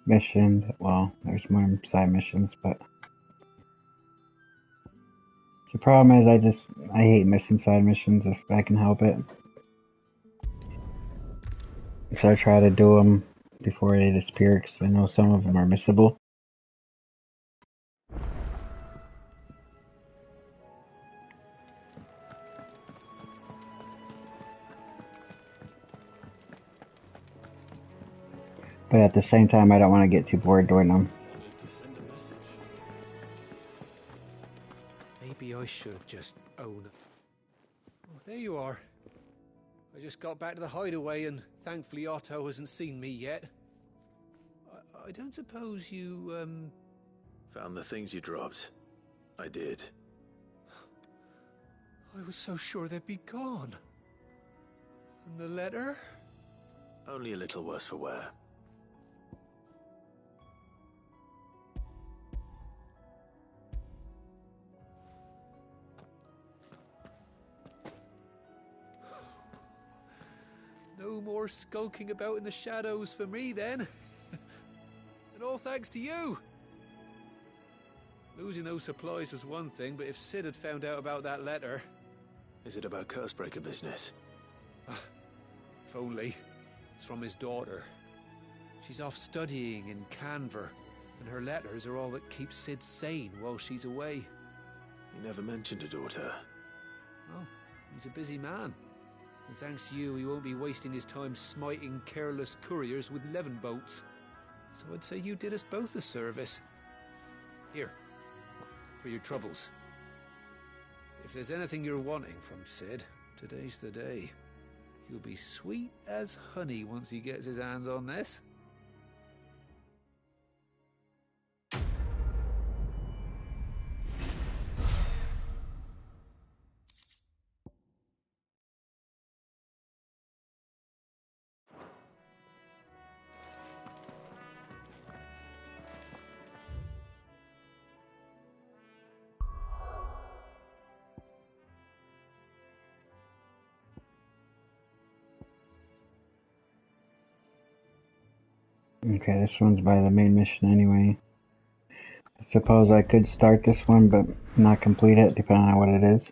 mission. Well, there's more side missions, but the problem is I hate missing side missions if I can help it. So I try to do them before they disappear because I know some of them are missable. But at the same time, I don't want to get too bored doing them. Maybe I should just own it. Oh, there you are. I just got back to the hideaway and thankfully Otto hasn't seen me yet. I don't suppose you, Found the things you dropped. I did. I was so sure they'd be gone. And the letter? Only a little worse for wear. No no more skulking about in the shadows for me then. And all thanks to you. Losing those supplies was one thing, but if Sid had found out about that letter... Is it about Cursebreaker business? If only. It's from his daughter. She's off studying in Canver, and her letters are all that keeps Sid sane while she's away. He never mentioned a daughter. Oh, he's a busy man. And thanks to you, he won't be wasting his time smiting careless couriers with levin bolts. So I'd say you did us both a service. Here, for your troubles. If there's anything you're wanting from Sid, today's the day. He'll be sweet as honey once he gets his hands on this. Okay, this one's by the main mission anyway. I suppose I could start this one, but not complete it, depending on what it is.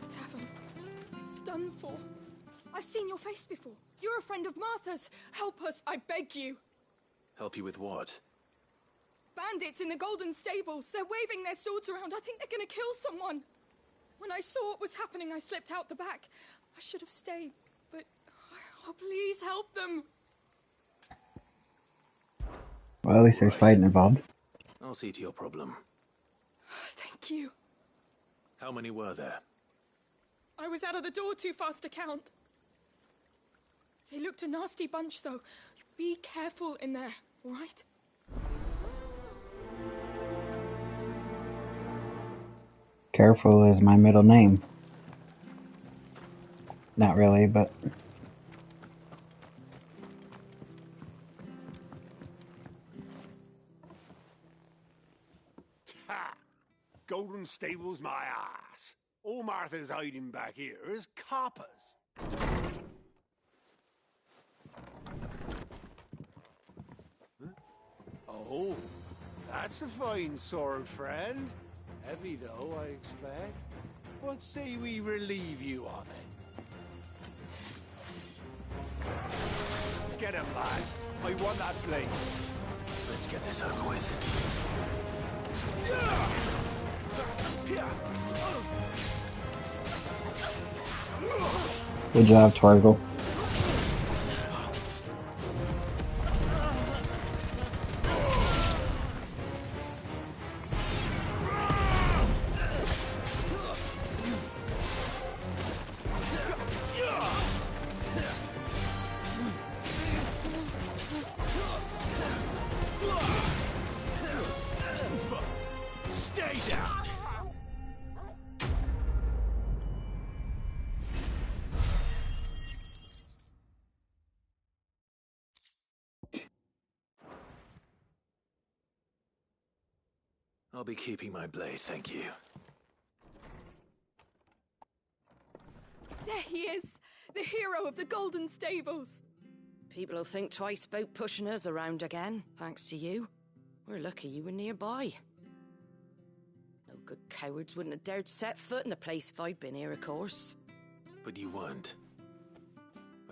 The tavern. It's done for. I've seen your face before. You're a friend of Martha's. Help us, I beg you. Help you with what? Bandits in the Golden Stables. They're waving their swords around. I think they're gonna kill someone. When I saw what was happening, I slipped out the back. I should have stayed, but... Oh, please help them. Well, at least there's fighting involved. I'll see to your problem. Thank you. How many were there? I was out of the door too fast to count. They looked a nasty bunch, though. Be careful in there, all right? Careful is my middle name. Not really, but... Ha! Golden Stables my ass. All Martha's hiding back here is coppers. Huh? Oh, that's a fine sword, friend. Heavy though, I expect. What say we relieve you of it? Get him, lads. I want that blade. Let's get this over with. Good job, Twargle. Stay down. I'll be keeping my blade, thank you. There he is! The hero of the Golden Stables! People will think twice about pushing us around again, thanks to you. We're lucky you were nearby. No good cowards wouldn't have dared set foot in the place if I'd been here, of course. But you weren't.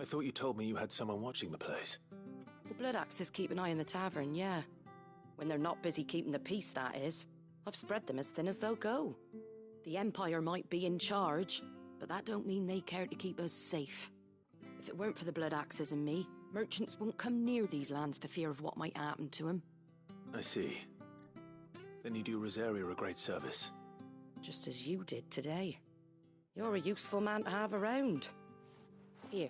I thought you told me you had someone watching the place. The Blood Axes keep an eye on the tavern, yeah. When they're not busy keeping the peace, that is. I've spread them as thin as they'll go. The Empire might be in charge, but that don't mean they care to keep us safe. If it weren't for the Blood Axes and me, merchants won't come near these lands for fear of what might happen to them. I see. Then you do Rosaria a great service. Just as you did today. You're a useful man to have around. Here.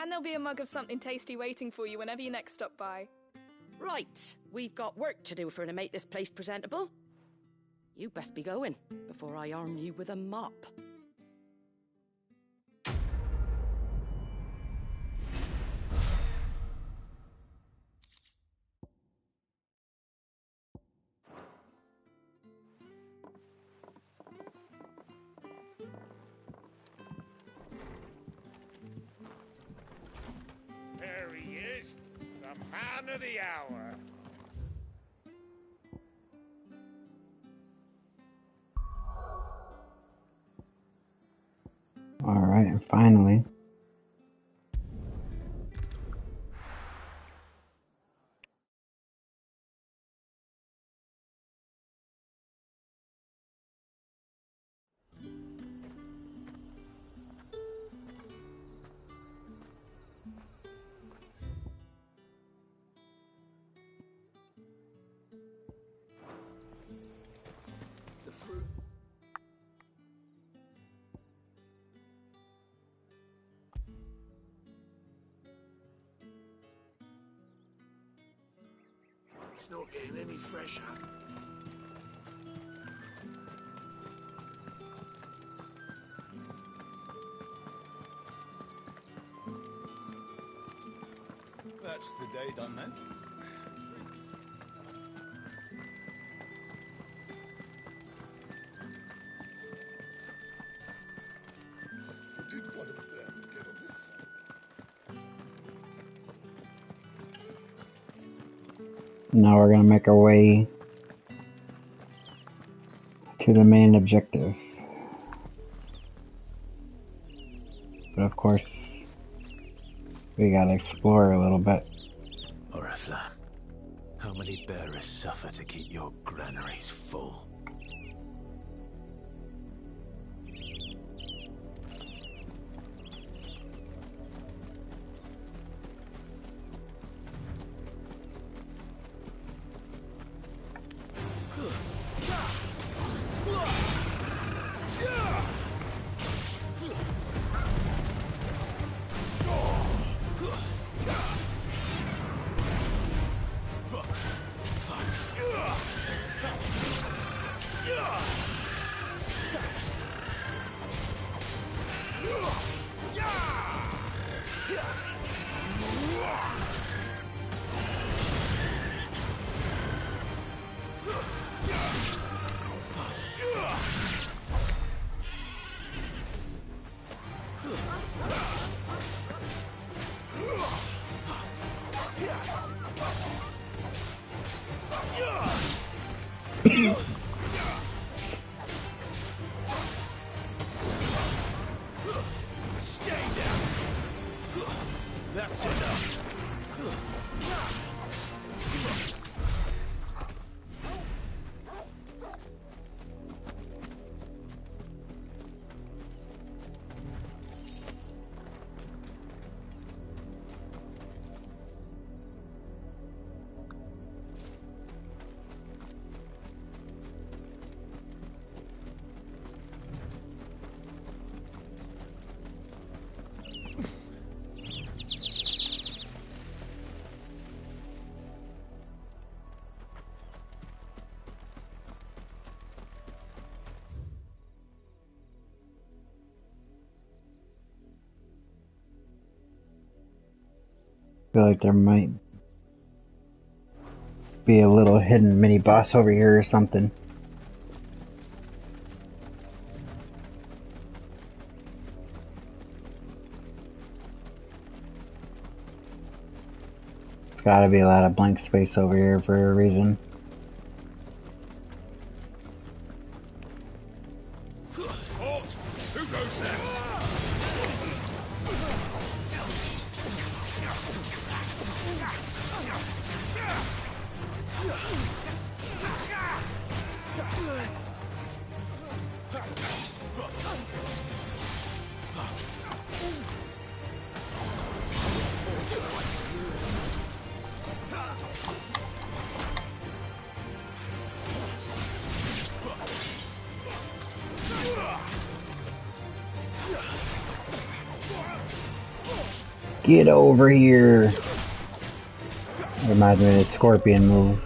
And there'll be a mug of something tasty waiting for you whenever you next stop by. Right, we've got work to do for to make this place presentable. You best be going before I arm you with a mop. There he is, the man of the hour. Alright, and finally. The fruit. It's not getting any fresher. That's the day done then. Did one of them get on this side? Now we're gonna make our way to the main objective. But of course, we gotta explore a little bit. Oriflamme, how many bearers suffer to keep your granaries full? Stay down. That's enough. Feel like there might be a little hidden mini boss over here or something. There's gotta be a lot of blank space over here for a reason. Halt! Who goes next? Get over here! Reminds me of the scorpion move.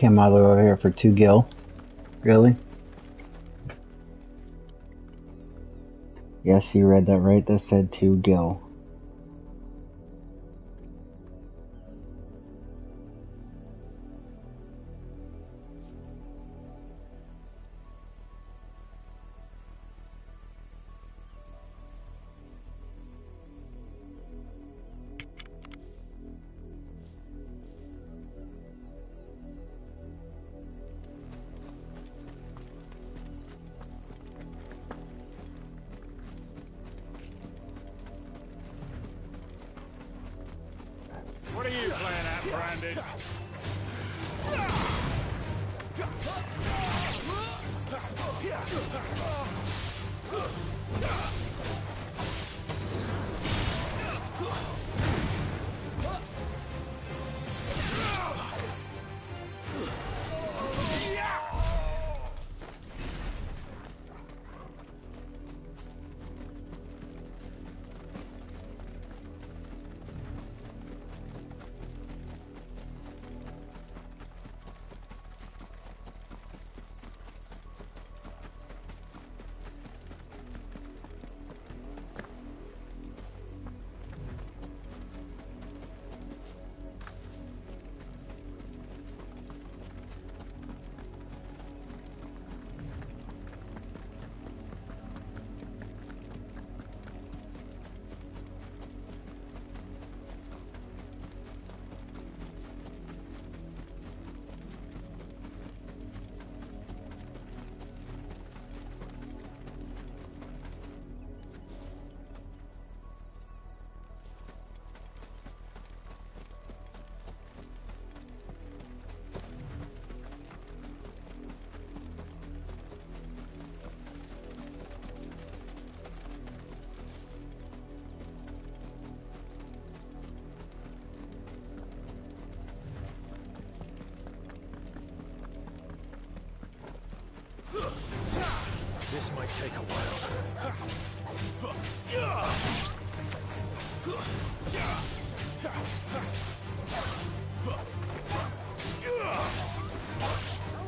Came all the way over here for 2 gil. Really? Yes, you read that right. That said 2 gil. What are you playing at, Brandon? This might take a while.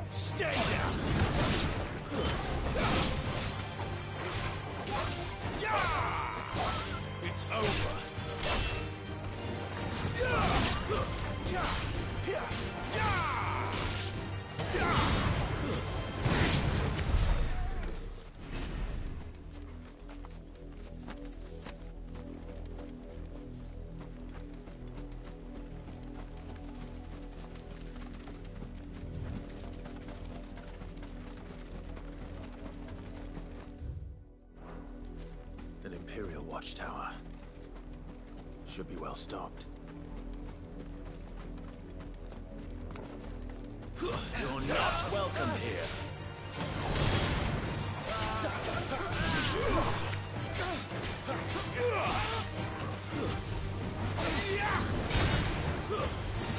Stay down! It's over! An Imperial watchtower. Should be well stocked. You're not welcome here.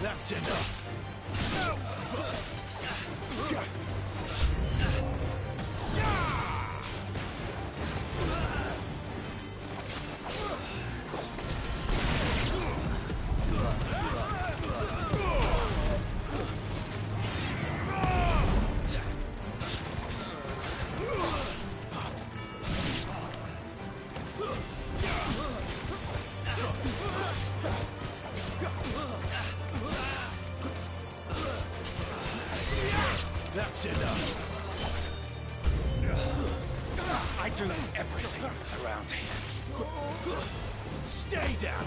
That's enough! That's enough. I do everything around here. Stay down.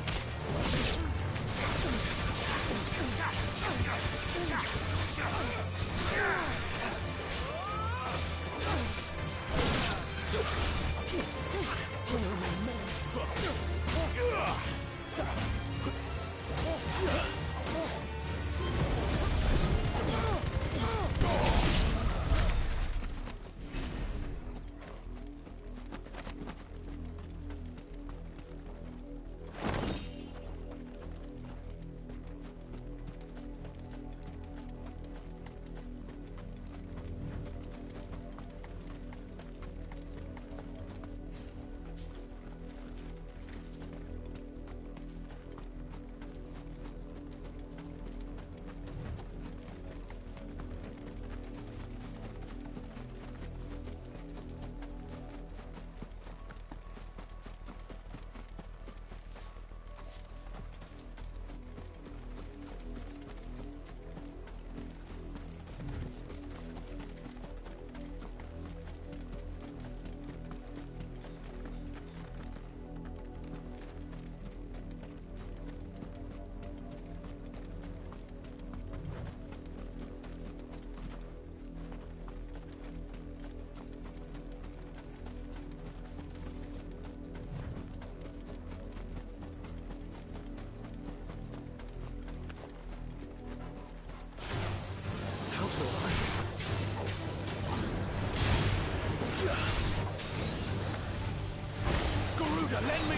Garuda, lend me.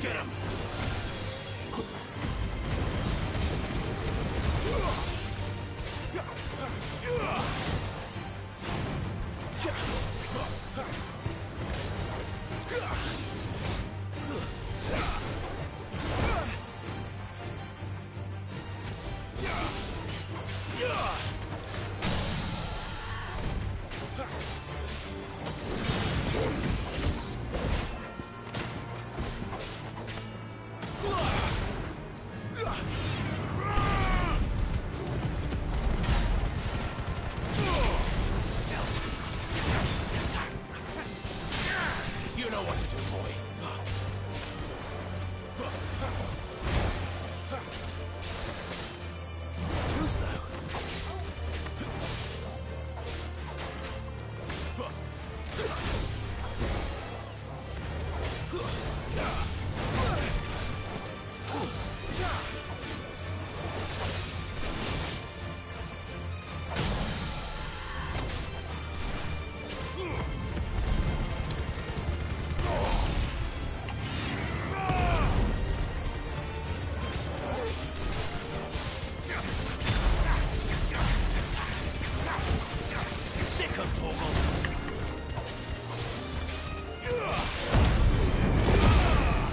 Get him! You know what to do, boy. Too slow. Sick of Torgal.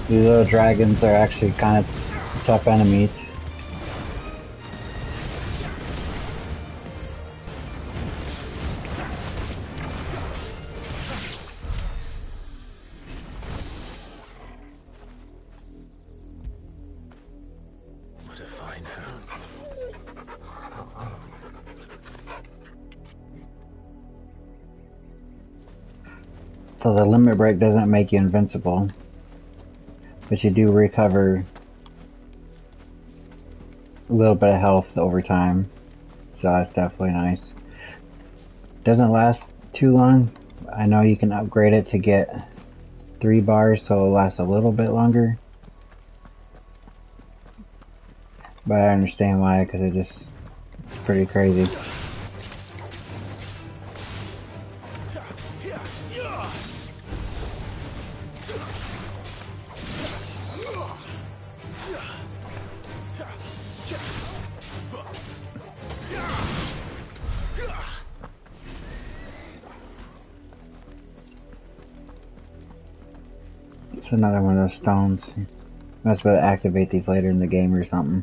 These little dragons are actually kind of tough enemies. What a fine hound. So the limit break doesn't make you invincible, but you do recover a little bit of health over time, so that's definitely nice. Doesn't last too long. I know you can upgrade it to get 3 bars, so it'll last a little bit longer, but I understand why, because it's pretty crazy. It's another one of those stones. Must be able to activate these later in the game or something.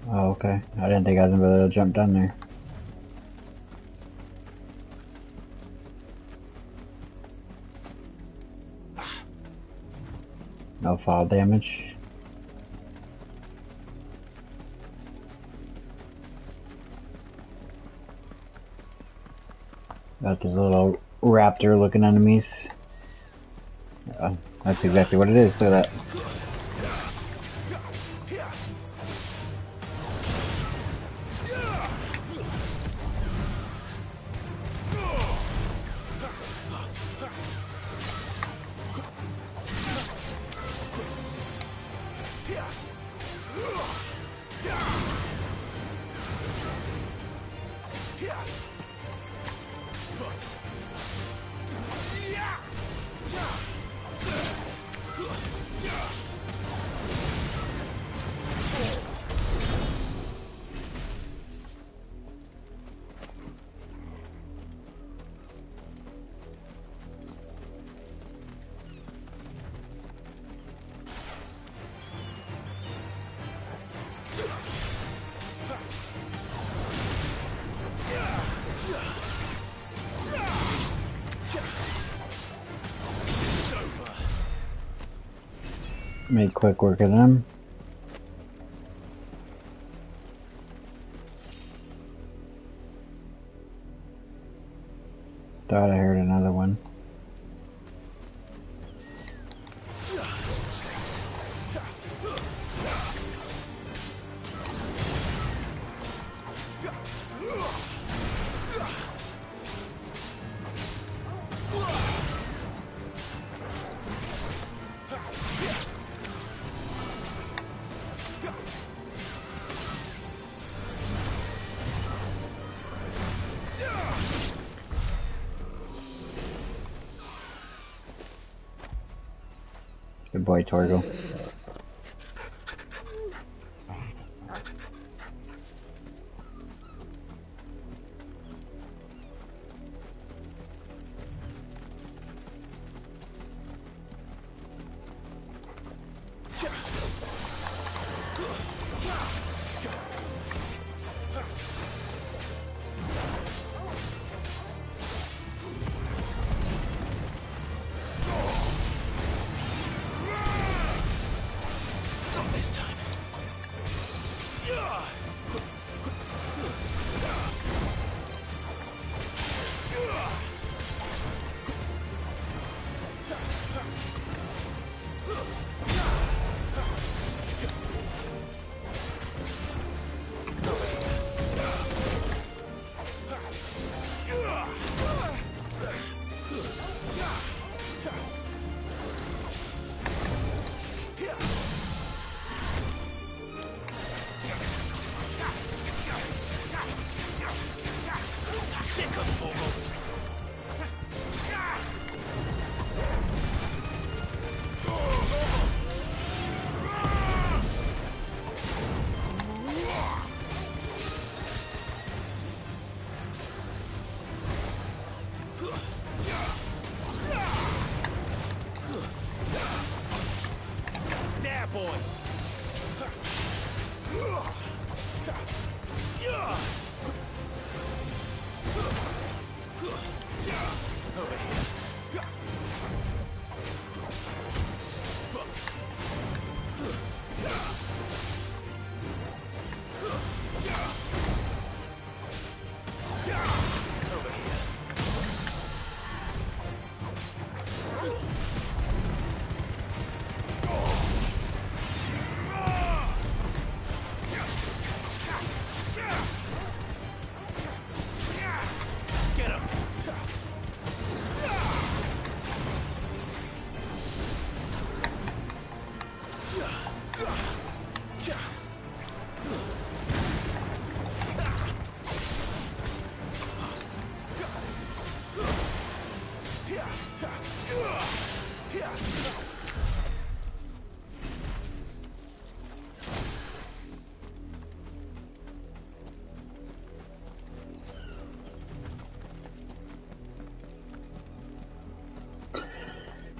Oh, okay. I didn't think I was gonna be able to jump down there. No fall damage. Got these little raptor looking enemies. Oh, that's exactly what it is, so that. Make quick work of them. Thought I heard another one. Good boy, Torgo.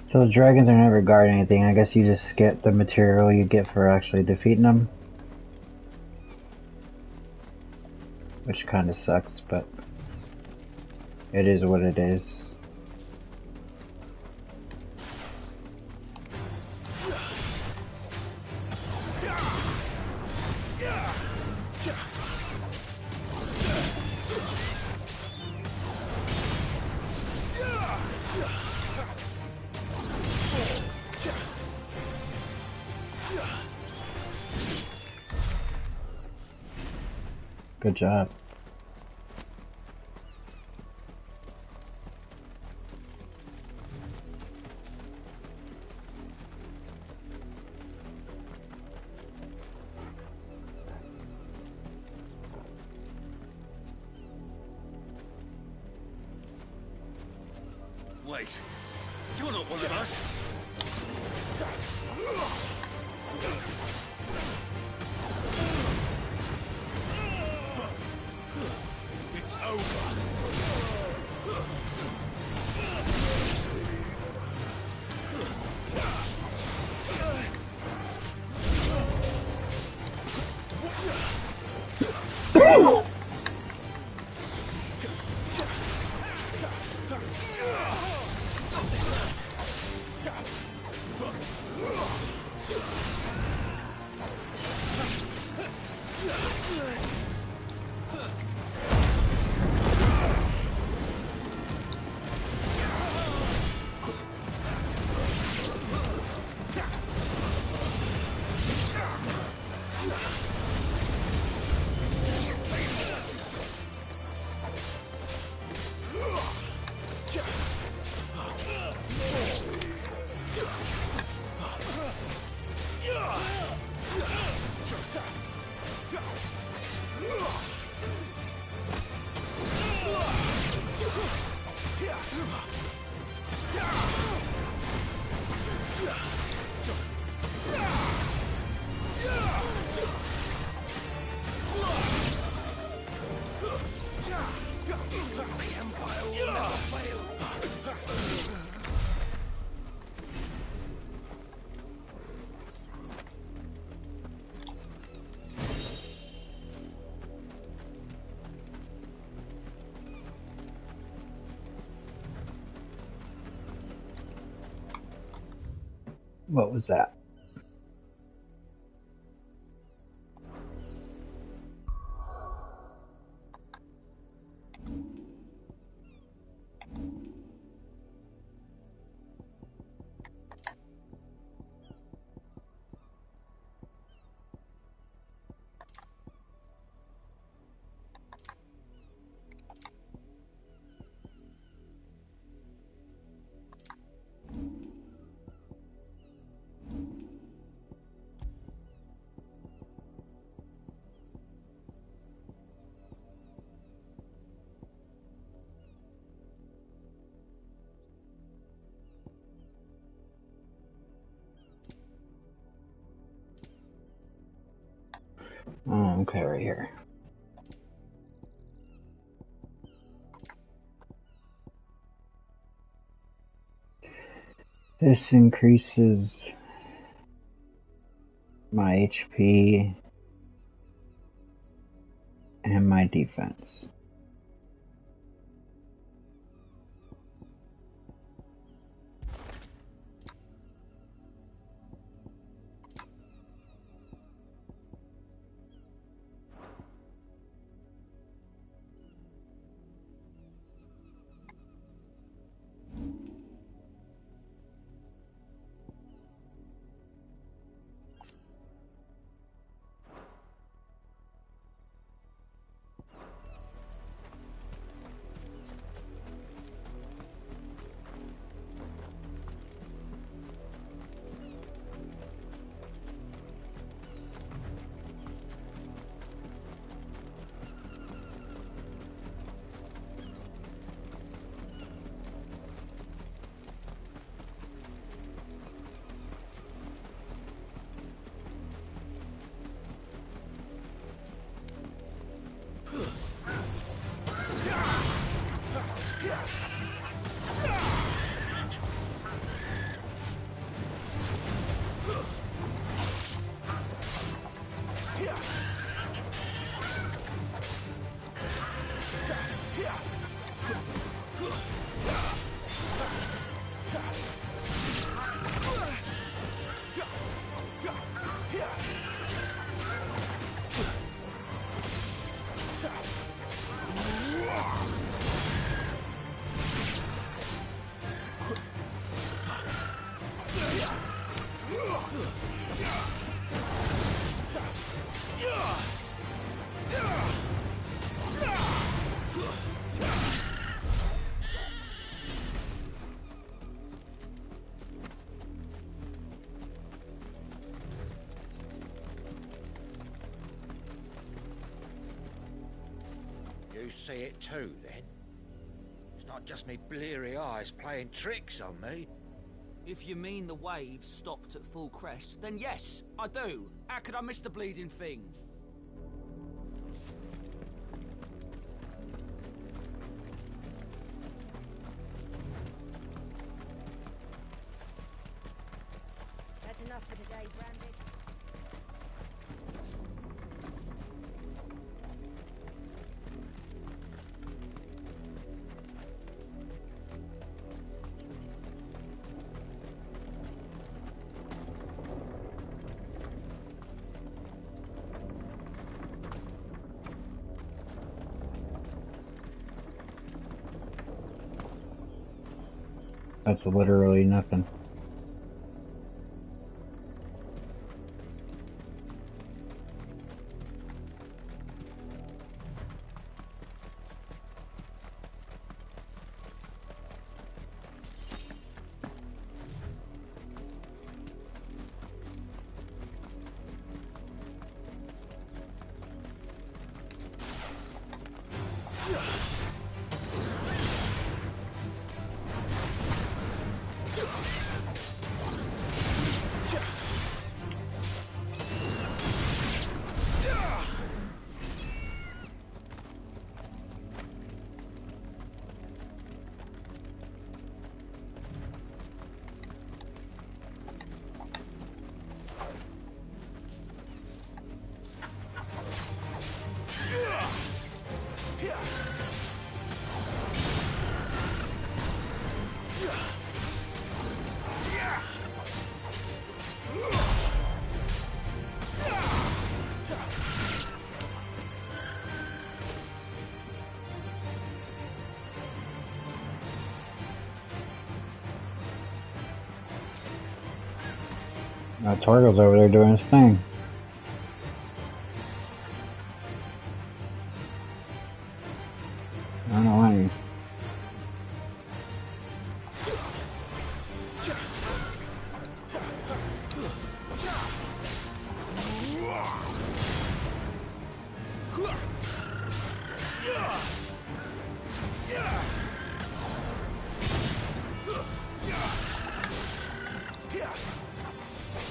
So the dragons are never guard anything. I guess you just get the material you get for actually defeating them. Which kind of sucks, but it is what it is. Good job. Wait, you're not one of us. It's over. Not this time. What was that? Oh, okay, right here. This increases my HP and my defense. You see it too, then? It's not just me bleary eyes playing tricks on me. If you mean the waves stopped at full crest, then yes, I do. How could I miss the bleeding thing? That's enough for today, Branded. That's literally nothing. Torgo's over there doing his thing. I don't know why.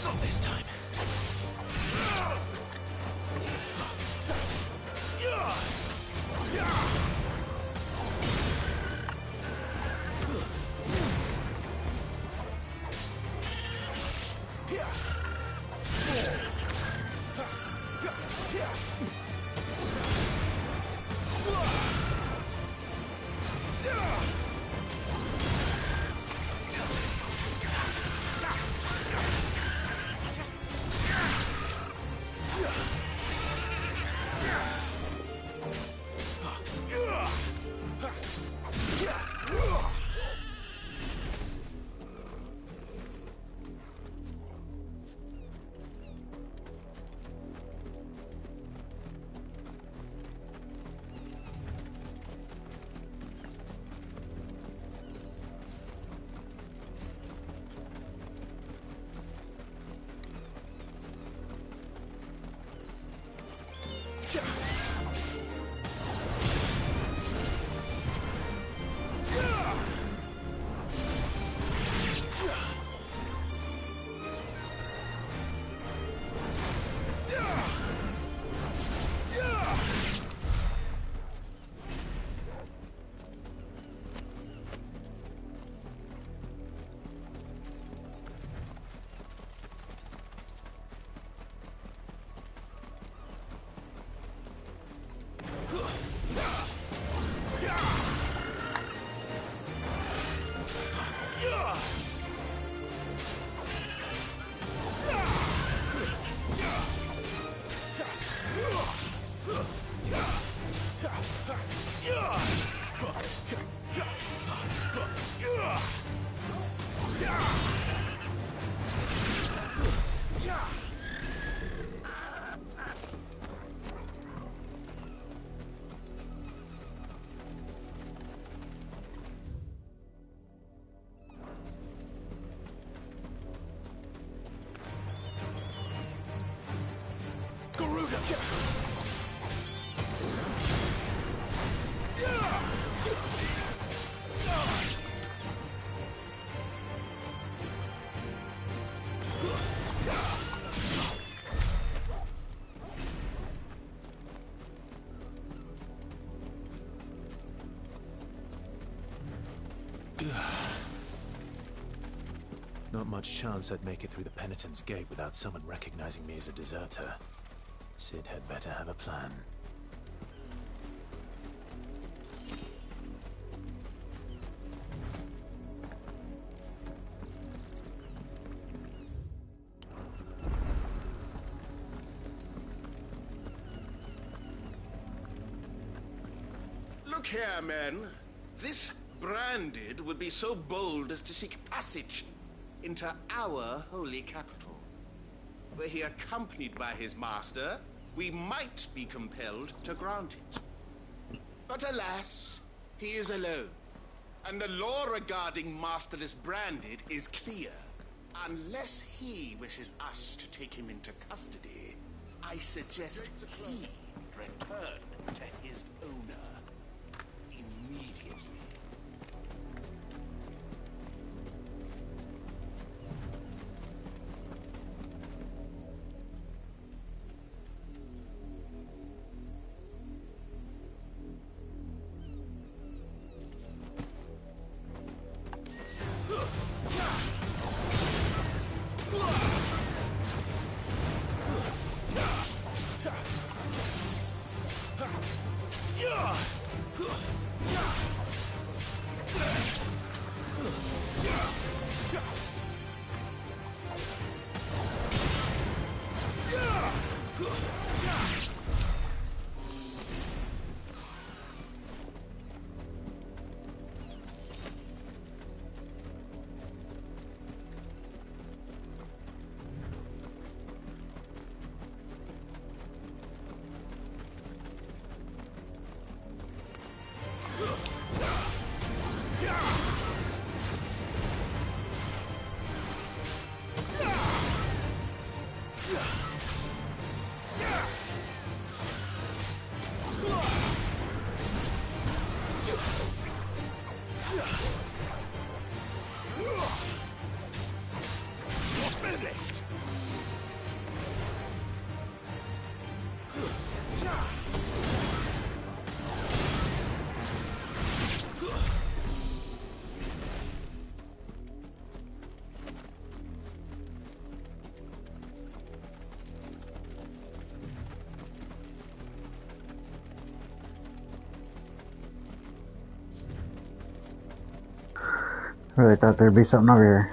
Not this time. Not much chance I'd make it through the Penitent's Gate without someone recognizing me as a deserter. Sid had better have a plan. Look here, men. This branded would be so bold as to seek passage into our holy capital. Were he accompanied by his master, we might be compelled to grant it. But alas, he is alone, and the law regarding masterless branded is clear. Unless he wishes us to take him into custody, I suggest he return to his owner immediately. Yeah! finished. I really thought there'd be something over here.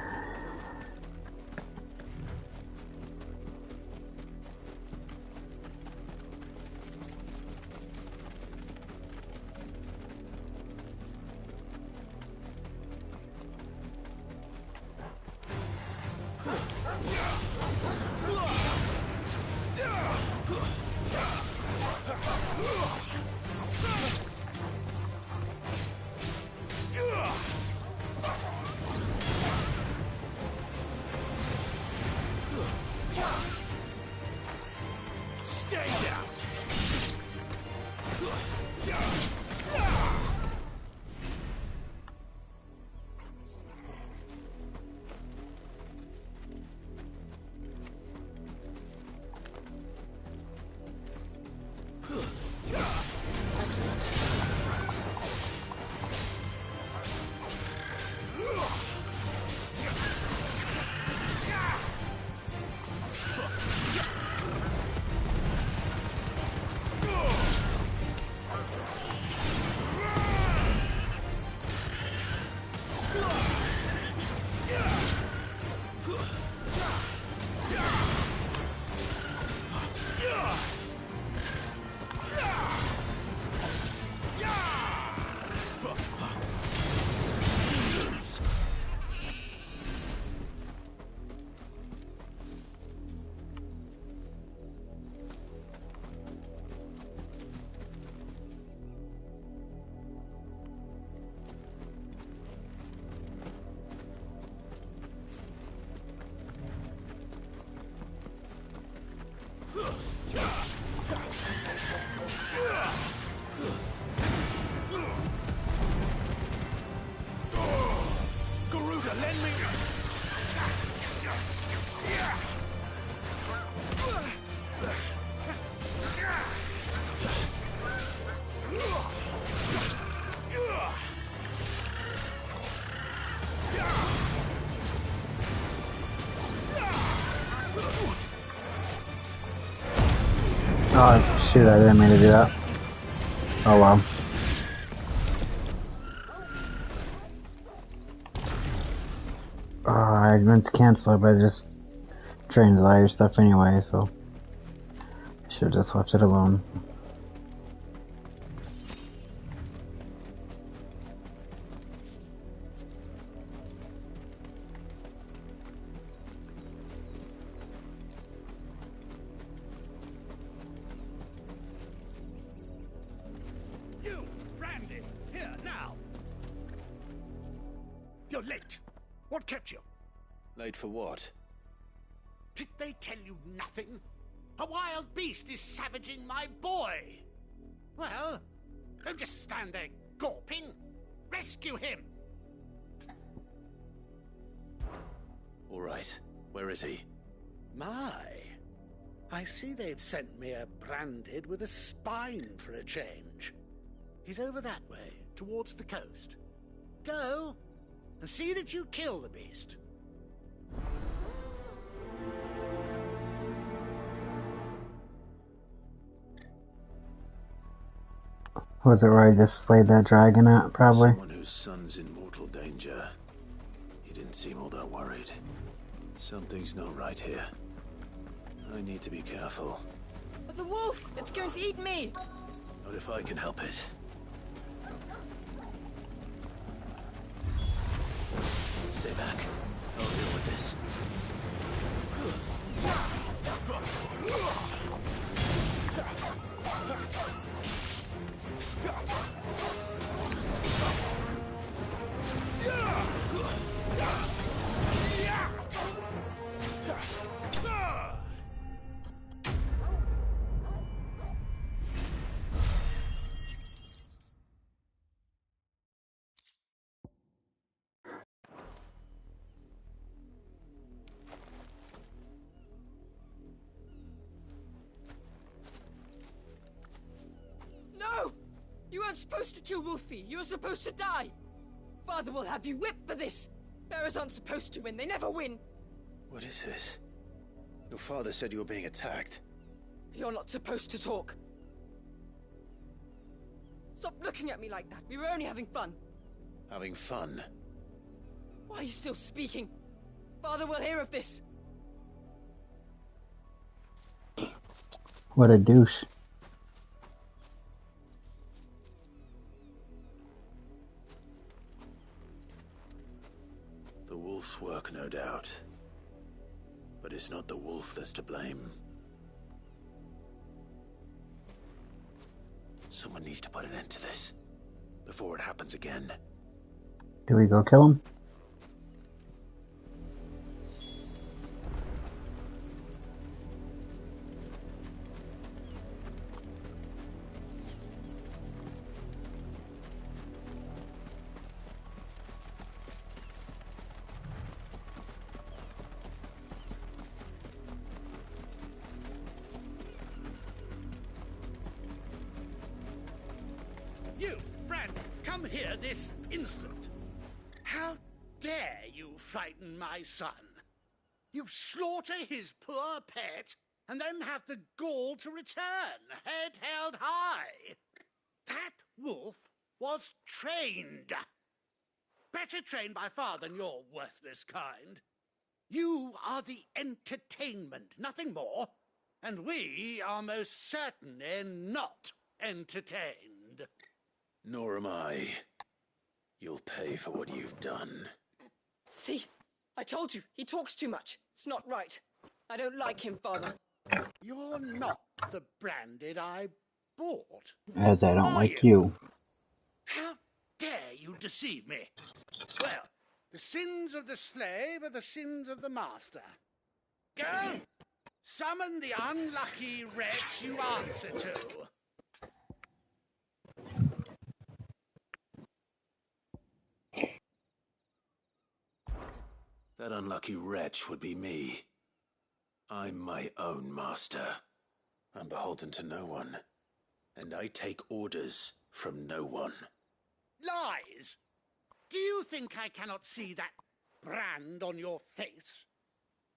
Oh shoot, I didn't mean to do that. Oh well. I meant to cancel it, but I just drained all your stuff anyway, so I should have just left it alone. You, Randy, here now. You're late. What kept you? Late for what? Did they tell you nothing? A wild beast is savaging my boy. Well, don't just stand there gawping. Rescue him. All right. Where is he? My. I see they've sent me a branded with a spine for a change. He's over that way, towards the coast. Go, and see that you kill the beast. Was it where I just slayed that dragon at, probably? Someone whose son's in mortal danger. He didn't seem all that worried. Something's not right here. I need to be careful. But the wolf! It's going to eat me! Not if I can help it. Stay back. I'll deal with this. supposed to kill Wolfie. You were supposed to die. Father will have you whipped for this. Bearers aren't supposed to win. They never win. What is this? Your father said you were being attacked. You're not supposed to talk. Stop looking at me like that. We were only having fun. Having fun? Why are you still speaking? Father will hear of this. What a douche. The wolf's work, no doubt. But it's not the wolf that's to blame. Someone needs to put an end to this, before it happens again. Do we go kill him? You, Brandon, come here this instant. How dare you frighten my son? You slaughter his poor pet, and then have the gall to return, head held high. That wolf was trained. Better trained by far than your worthless kind. You are the entertainment, nothing more. And we are most certainly not entertained. Nor am I. You'll pay for what you've done. See? I told you, he talks too much. It's not right. I don't like him, Father. You're not the Branded I bought. As I don't are like you. How dare you deceive me? Well, the sins of the slave are the sins of the master. Go! Summon the unlucky wretch you answer to. That unlucky wretch would be me. I'm my own master. I'm beholden to no one. And I take orders from no one. Lies! Do you think I cannot see that brand on your face?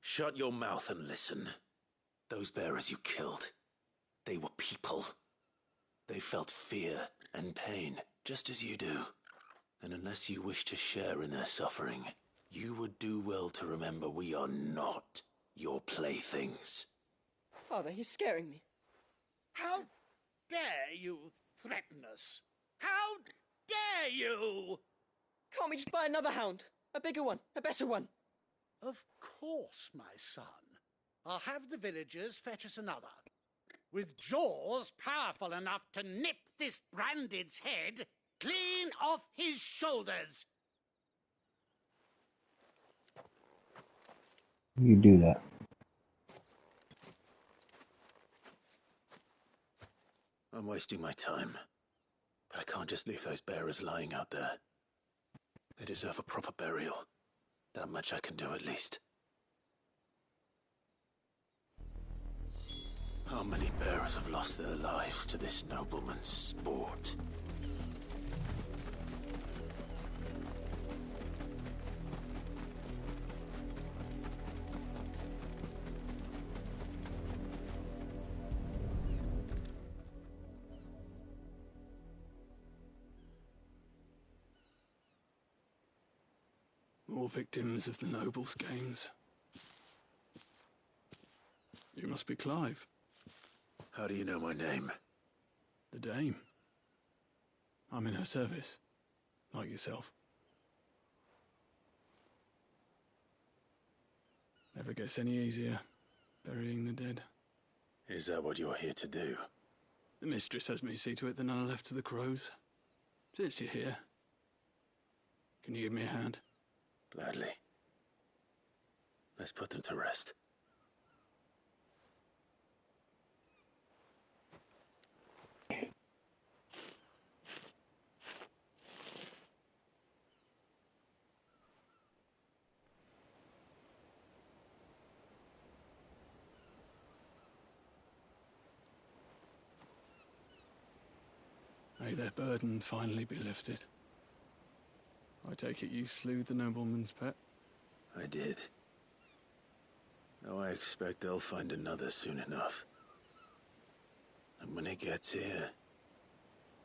Shut your mouth and listen. Those bearers you killed, they were people. They felt fear and pain, just as you do. And unless you wish to share in their suffering, you would do well to remember we are not your playthings. Father, he's scaring me. How dare you threaten us? How dare you? Can't we just buy another hound? A bigger one, a better one. Of course, my son. I'll have the villagers fetch us another. With jaws powerful enough to nip this Branded's head clean off his shoulders. You do that. I'm wasting my time. But I can't just leave those bearers lying out there. They deserve a proper burial. That much I can do at least. How many bearers have lost their lives to this nobleman's sport? More victims of the nobles' games. You must be Clive. How do you know my name? The Dame. I'm in her service, like yourself. Never gets any easier, burying the dead. Is that what you're here to do? The mistress has me see to it that none are left to the crows. Since you're here, can you give me a hand? Gladly. Let's put them to rest. May their burden finally be lifted. I take it you slew the nobleman's pet? I did. Now I expect they'll find another soon enough. And when it gets here,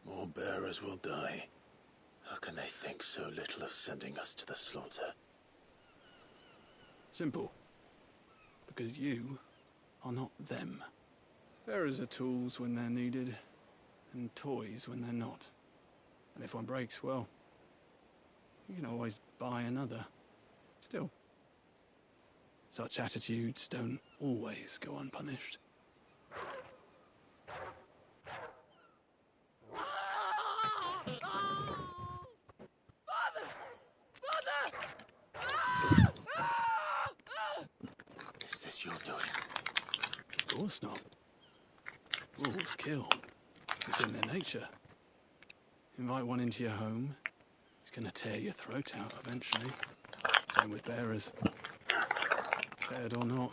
more bearers will die. How can they think so little of sending us to the slaughter? Simple. Because you are not them. Bearers are tools when they're needed, and toys when they're not. And if one breaks, well, you can always buy another. Still, such attitudes don't always go unpunished. Is this your doing? Of course not. Wolves kill. It's in their nature. Invite one into your home, he's gonna tear your throat out eventually. Same with bearers. Fed or not,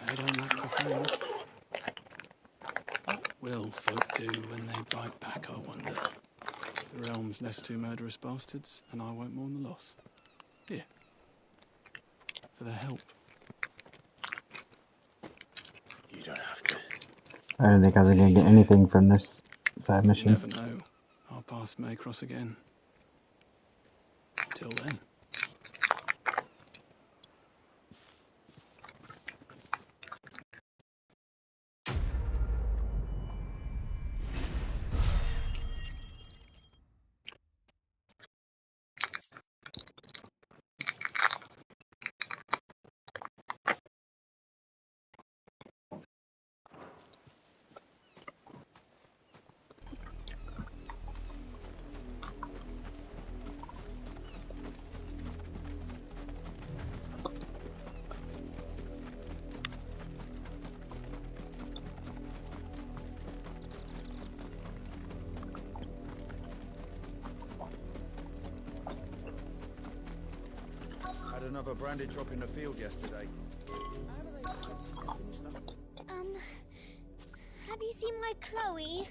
they don't lack for friends. What will folk do when they bite back, I wonder? The realm's nest two murderous bastards, and I won't mourn the loss. Here. For their help. You don't have to. I don't think I was gonna get anything from this side You mission. never know. Our paths may cross again. Till then. Had another branded drop in the field yesterday. Have you seen my Chloe?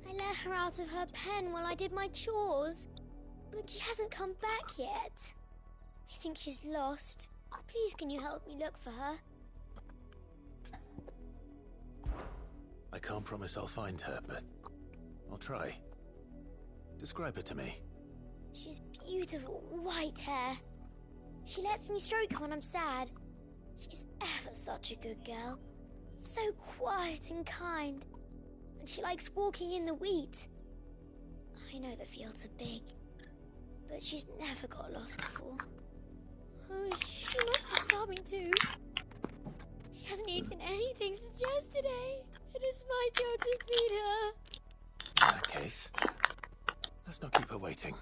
I let her out of her pen while I did my chores, but she hasn't come back yet. I think she's lost. Please, can you help me look for her? I can't promise I'll find her, but I'll try. Describe her to me. She's beautiful white hair. She lets me stroke her when I'm sad. She's ever such a good girl. So quiet and kind. And she likes walking in the wheat. I know the fields are big, but she's never got lost before. Oh, she must be starving too. She hasn't eaten anything since yesterday. It is my job to feed her. In that case, let's not keep her waiting.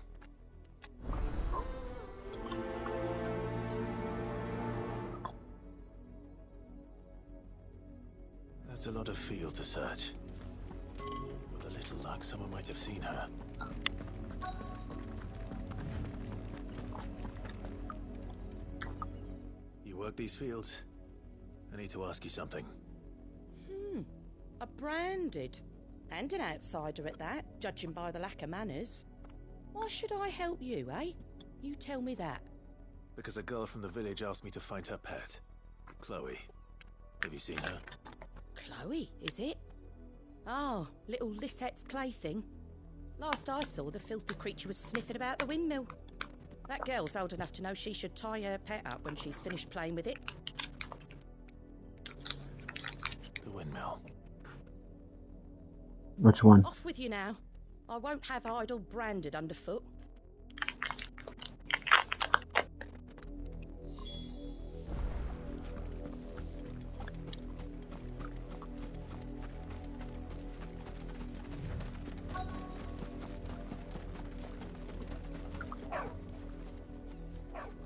That's a lot of field to search. With a little luck, someone might have seen her. You work these fields? I need to ask you something. A branded. And an outsider at that, judging by the lack of manners. Why should I help you, eh? You tell me that. Because a girl from the village asked me to find her pet. Chloe. Have you seen her? Chloe, is it? Oh, little Lisette's plaything. Last I saw, the filthy creature was sniffing about the windmill. That girl's old enough to know she should tie her pet up when she's finished playing with it. The windmill. Which one? Off with you now. I won't have idle branded underfoot.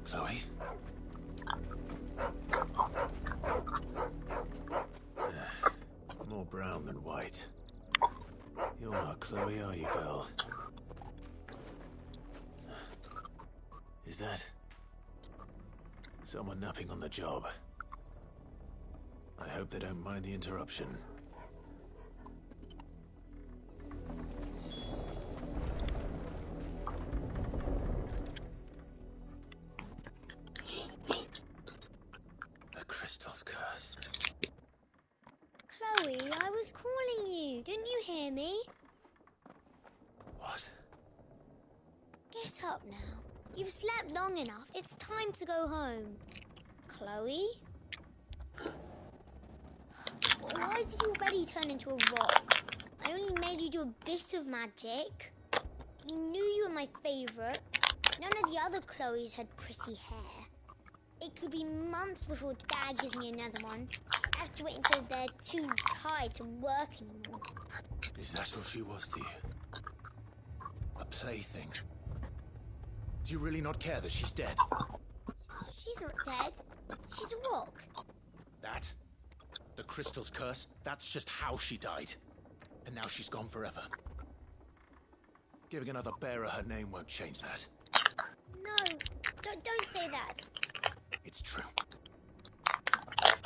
Chloe? More brown than white. You're not Chloe, are you, girl? Is that someone napping on the job? I hope they don't mind the interruption. crystal's curse. Chloe, I was calling you. Didn't you hear me? What? Get up now. You've slept long enough. It's time to go home. Chloe? Why did you already turn into a rock? I only made you do a bit of magic. You knew you were my favourite. None of the other Chloes had pretty hair. It could be months before Dad gives me another one. I have to wait until they're too tired to work anymore. Is that all she was to you? A plaything? Do you really not care that she's dead? She's not dead. She's a rock. That? The crystal's curse? That's just how she died. And now she's gone forever. Giving another bearer her name won't change that. No, don't say that. It's true.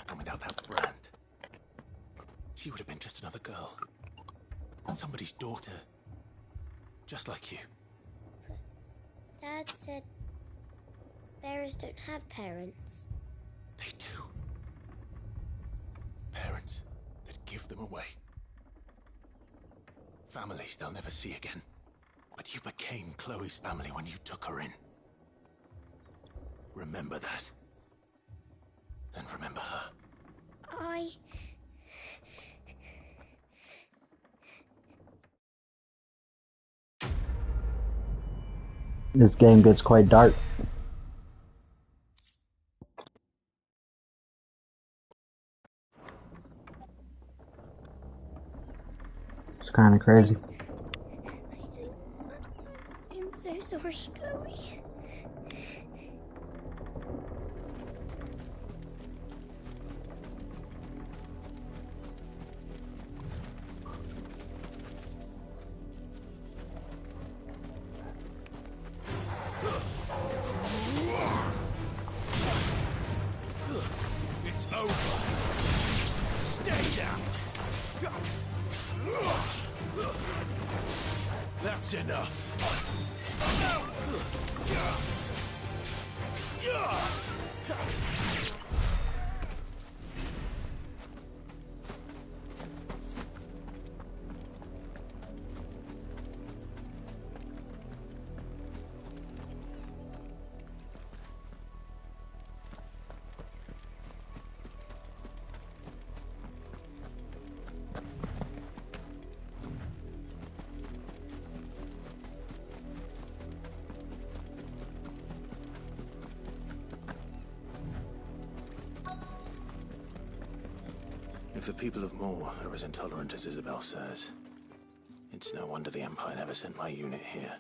And without that brand, she would have been just another girl. Somebody's daughter. Just like you. Dad said bearers don't have parents. They do. Parents that give them away. Families they'll never see again. But you became Chloe's family when you took her in. Remember that. And remember her. This game gets quite dark. It's kind of crazy. I'm so sorry, Chloe. It's over. Stay down. That's enough. If the people of Moor are as intolerant as Isabel says, it's no wonder the Empire never sent my unit here.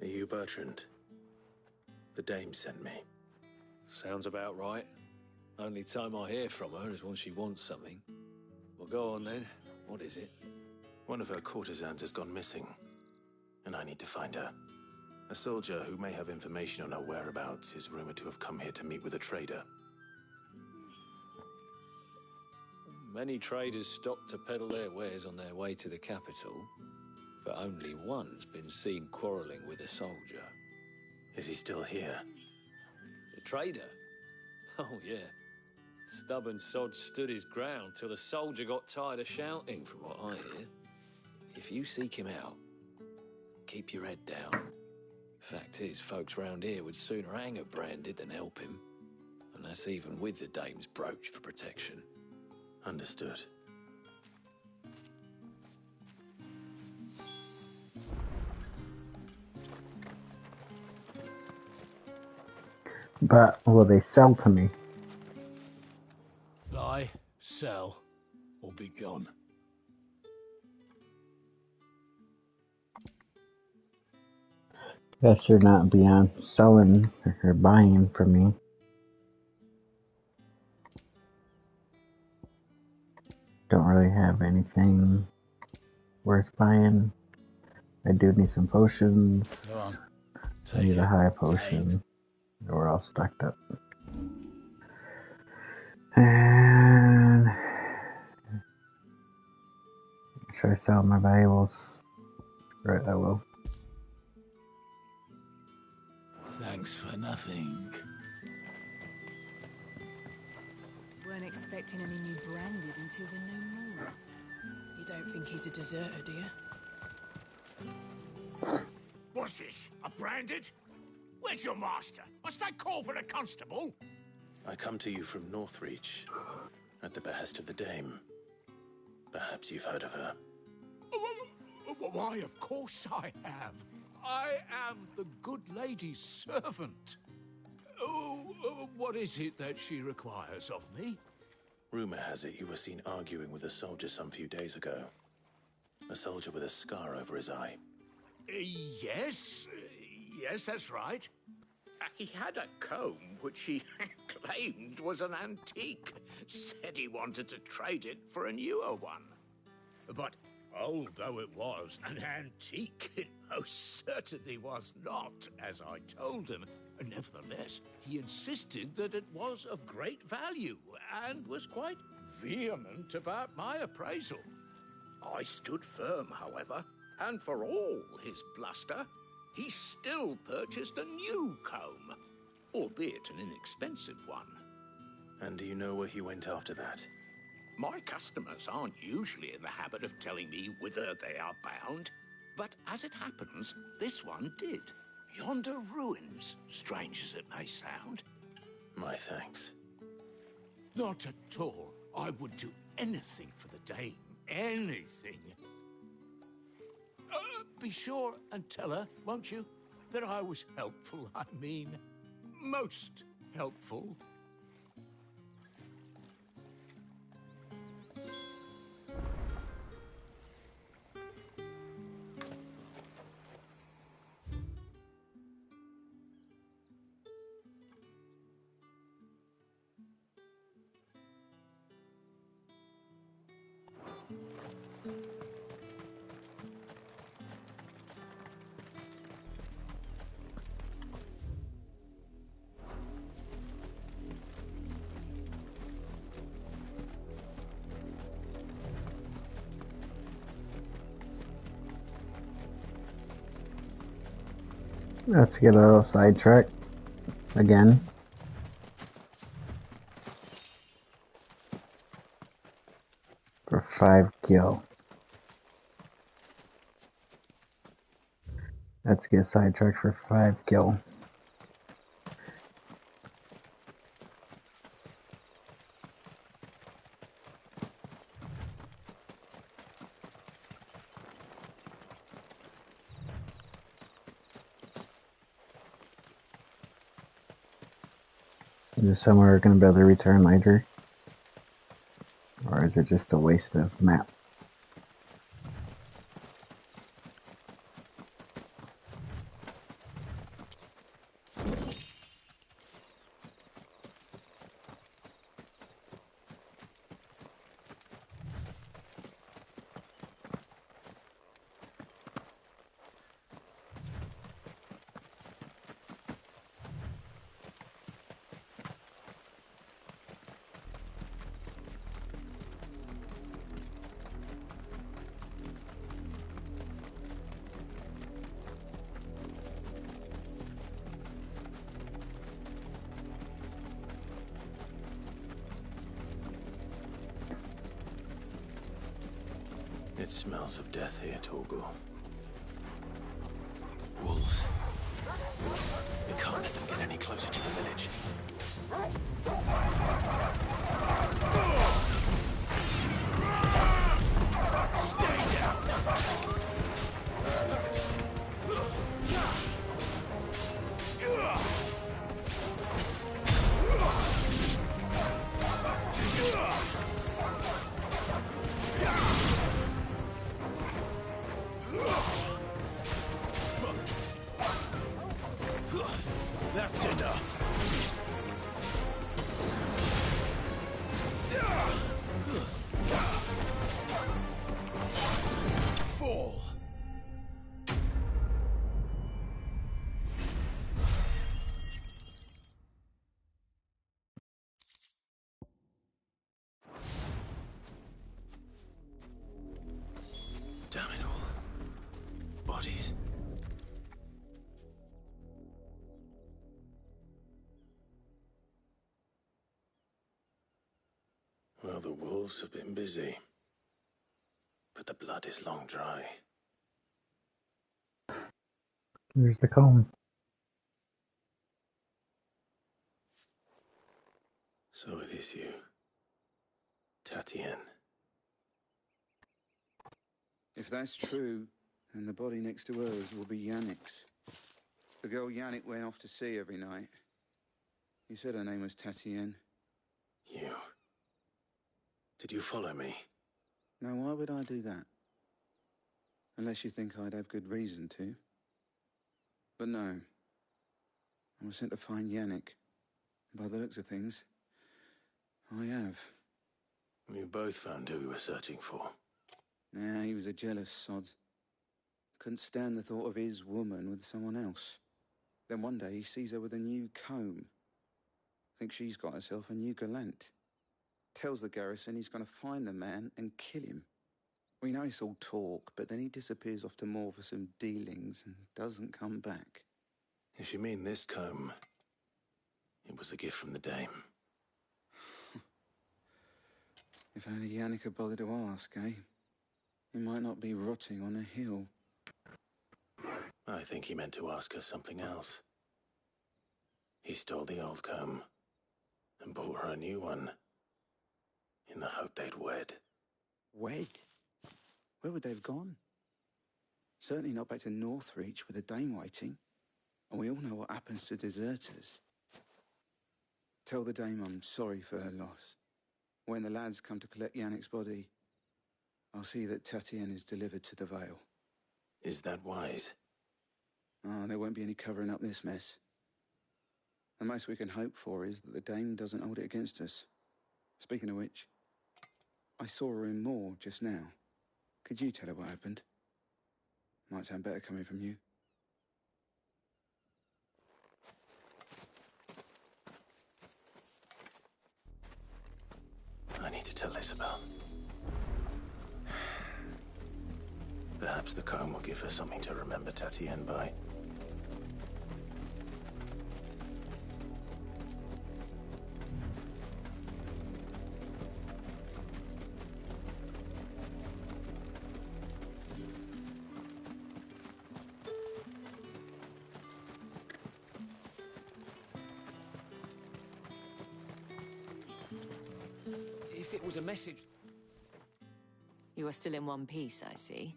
Are you Bertrand? The dame sent me. Sounds about right. Only time I hear from her is when she wants something. Well, go on then. What is it? One of her courtesans has gone missing, and I need to find her. A soldier who may have information on her whereabouts is rumored to have come here to meet with a trader. Many traders stop to peddle their wares on their way to the capital, but only one's been seen quarrelling with a soldier. Is he still here? The trader? Oh, yeah. Stubborn sod stood his ground till the soldier got tired of shouting, from what I hear. If you seek him out, keep your head down. Fact is, folks round here would sooner hang a branded than help him. And that's even with the dame's brooch for protection. Understood. But will they sell to me? Buy, sell, or be gone. Guess you're not beyond selling or buying from me. Don't really have anything worth buying. I do need some potions. Go on. I need a high potion. We're all stacked up. And should I sell my valuables? Right, I will. Thanks for nothing. Weren't expecting any new branded until the new moon. You don't think he's a deserter, do you? What's this? A branded? Where's your master? Must I call for the constable? I come to you from Northreach, at the behest of the Dame. Perhaps you've heard of her. Why, of course I have. I am the good lady's servant. What is it that she requires of me? Rumor has it you were seen arguing with a soldier some few days ago. A soldier with a scar over his eye. Yes, that's right. He had a comb which he claimed was an antique. Said he wanted to trade it for a newer one. But old though it was, an antique it most certainly was not, as I told him. Nevertheless, he insisted that it was of great value, and was quite vehement about my appraisal. I stood firm, however, and for all his bluster, he still purchased a new comb, albeit an inexpensive one. And do you know where he went after that? My customers aren't usually in the habit of telling me whither they are bound, but as it happens, this one did. Yonder ruins, strange as it may sound. My thanks. Not at all. I would do anything for the Dame. Anything. Be sure and tell her, won't you, that I was helpful. I mean, most helpful. Let's get a little sidetracked again. For 5 gil. Let's get sidetracked for 5 gil. Is this somewhere we're going to be able to return later? Or is it just a waste of map? It smells of death here, Torgal. Wolves. We can't let them get any closer to the village. Stay down. That's enough. Fall. Damn it all. Bodies. Well, the wolves have been busy, but the blood is long dry. Here's the comb. So it is you, Tatienne. If that's true, then the body next to hers will be Yannick's. The girl Yannick went off to see every night. You said her name was Tatienne. You... Did you follow me? Now, why would I do that? Unless you think I'd have good reason to. But no. I was sent to find Yannick. By the looks of things, I have. We both found who we were searching for. Nah, he was a jealous sod. Couldn't stand the thought of his woman with someone else. Then one day he sees her with a new comb. Thinks she's got herself a new gallant. Tells the garrison he's going to find the man and kill him. We know it's all talk, but then he disappears off to Moor for some dealings and doesn't come back. If you mean this comb, it was a gift from the dame. If only Yannick had bothered to ask, eh? He might not be rotting on a hill. I think he meant to ask her something else. He stole the old comb and bought her a new one in the hope they'd wed. Wed? Where would they have gone? Certainly not back to Northreach with a dame waiting. And we all know what happens to deserters. Tell the dame I'm sorry for her loss. When the lads come to collect Yannick's body, I'll see that Tatienne is delivered to the Vale. Is that wise? Ah, there won't be any covering up this mess. The most we can hope for is that the dame doesn't hold it against us. Speaking of which, I saw her in Moor just now. Could you tell her what happened? Might sound better coming from you. I need to tell Isabel. Perhaps the comb will give her something to remember Tatienne by. If it was a message... You are still in one piece, I see.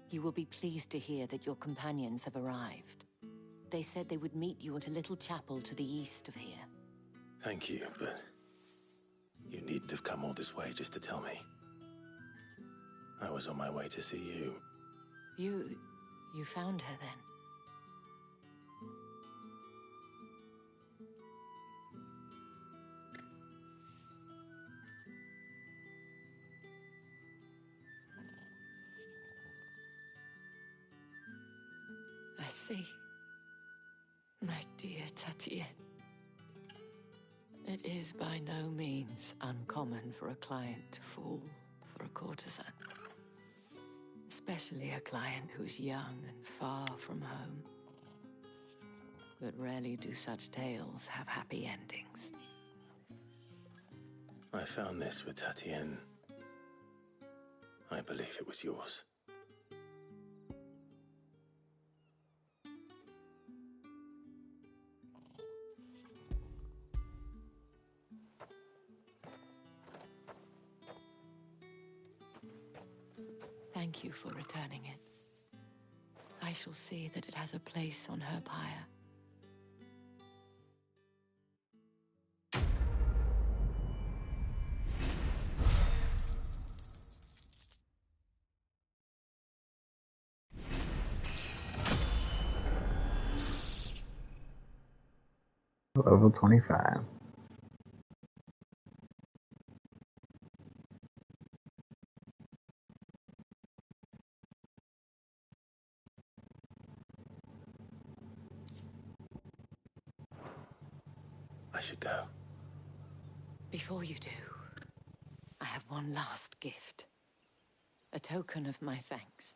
You will be pleased to hear that your companions have arrived. They said they would meet you at a little chapel to the east of here. Thank you, but you needn't have come all this way just to tell me. I was on my way to see you. You found her then? I see. My dear Tatienne. It is by no means uncommon for a client to fall for a courtesan. Especially a client who's young and far from home. But rarely do such tales have happy endings. I found this with Tatienne. I believe it was yours. Thank you for returning it. I shall see that it has a place on her pyre. Level 25. I should go. Before you do, I have one last gift. A token of my thanks.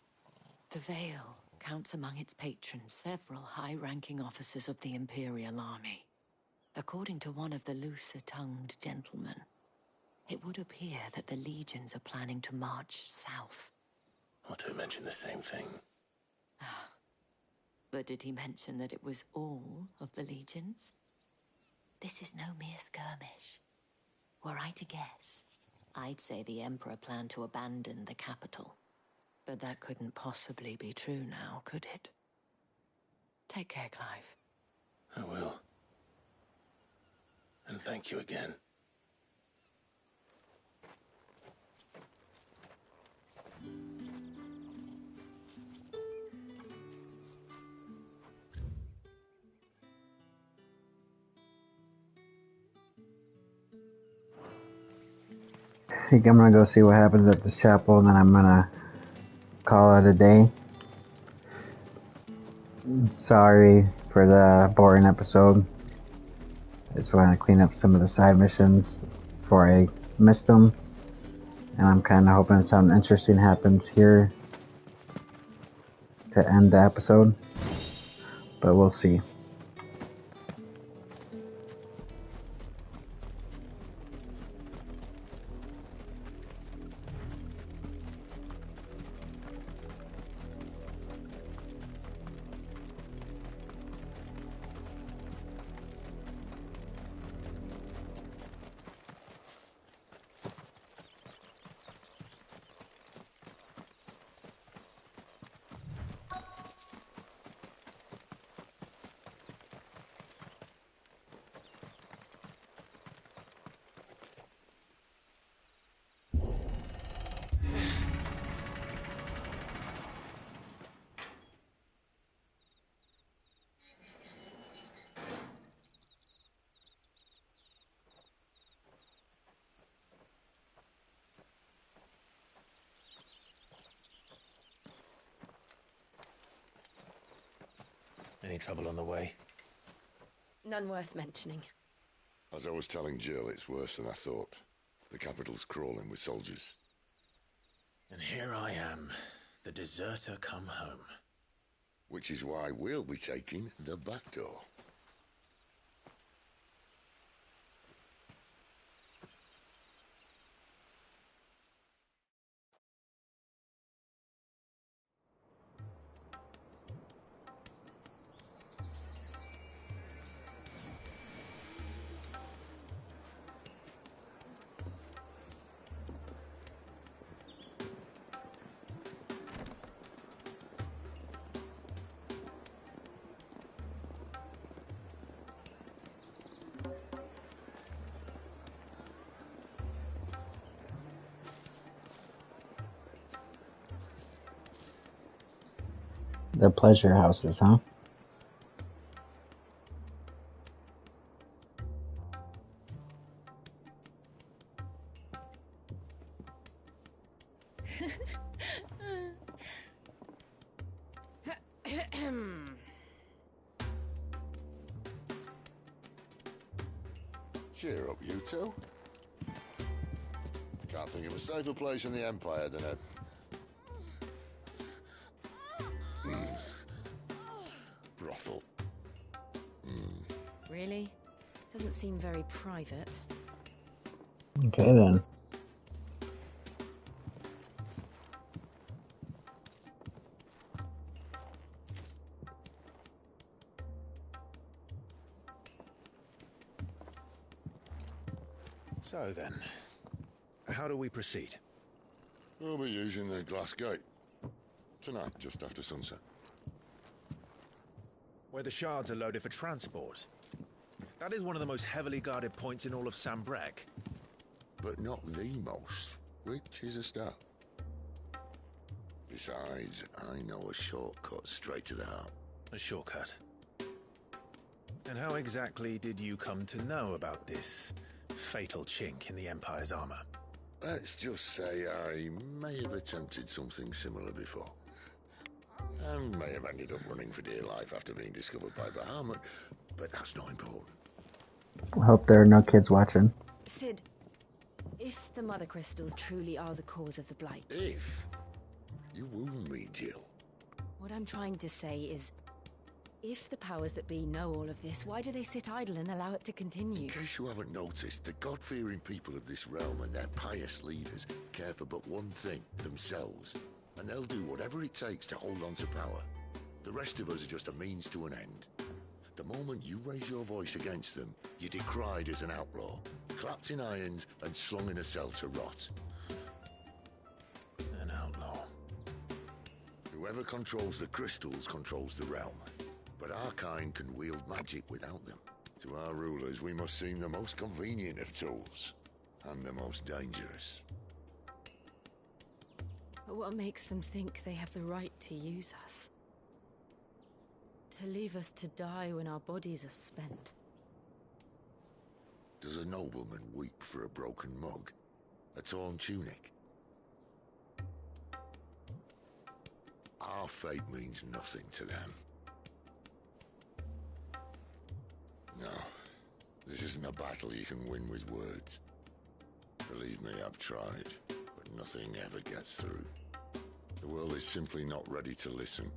The Vale counts among its patrons several high-ranking officers of the Imperial Army. According to one of the looser-tongued gentlemen, it would appear that the legions are planning to march south. Otto mentioned the same thing. But did he mention that it was all of the legions? This is no mere skirmish. Were I to guess, I'd say the Emperor planned to abandon the capital. But that couldn't possibly be true now, could it? Take care, Clive. I will. And thank you again. I think I'm gonna go see what happens at this chapel, and then I'm gonna call it a day. Sorry for the boring episode. I just want to clean up some of the side missions before I missed them. And I'm kind of hoping something interesting happens here to end the episode. But we'll see. Any trouble on the way? None worth mentioning. As I was telling Jill, it's worse than I thought. The capital's crawling with soldiers. And here I am, the deserter come home. Which is why we'll be taking the back door. The pleasure houses, huh? Cheer up, you two. Can't think of a safer place in the Empire than a... brothel. Really? Doesn't seem very private. Okay then. So then, how do we proceed? We'll be using the glass gate. Tonight, just after sunset. Where the shards are loaded for transport. That is one of the most heavily guarded points in all of Sambrek. But not the most, which is a start. Besides, I know a shortcut straight to the heart. A shortcut? And how exactly did you come to know about this fatal chink in the Empire's armor? Let's just say I may have attempted something similar before. And may have ended up running for dear life after being discovered by Bahamut, but that's not important. I hope there are no kids watching. Sid, if the mother crystals truly are the cause of the blight... If? You wound me, Jill. What I'm trying to say is... If the powers that be know all of this, why do they sit idle and allow it to continue? In case you haven't noticed, the God-fearing people of this realm and their pious leaders care for but one thing, themselves. And they'll do whatever it takes to hold on to power. The rest of us are just a means to an end. The moment you raise your voice against them, you're decried as an outlaw, clapped in irons and slung in a cell to rot. An outlaw. Whoever controls the crystals controls the realm. But our kind can wield magic without them. To our rulers, we must seem the most convenient of tools, and the most dangerous. But what makes them think they have the right to use us? To leave us to die when our bodies are spent? Does a nobleman weep for a broken mug? A torn tunic? Our fate means nothing to them. No, this isn't a battle you can win with words. Believe me, I've tried, but nothing ever gets through. The world is simply not ready to listen.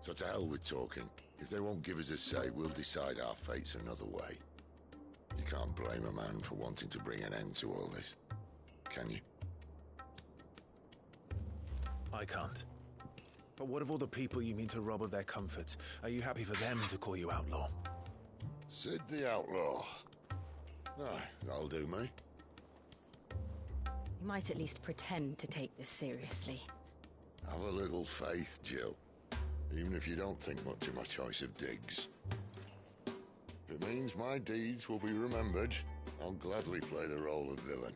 So to hell with talking. If they won't give us a say, we'll decide our fates another way. You can't blame a man for wanting to bring an end to all this, can you? I can't. But what of all the people you mean to rob of their comforts? Are you happy for them to call you outlaw? Sid the Outlaw. Ah, that'll do me. You might at least pretend to take this seriously. Have a little faith, Jill. Even if you don't think much of my choice of digs. If it means my deeds will be remembered, I'll gladly play the role of villain.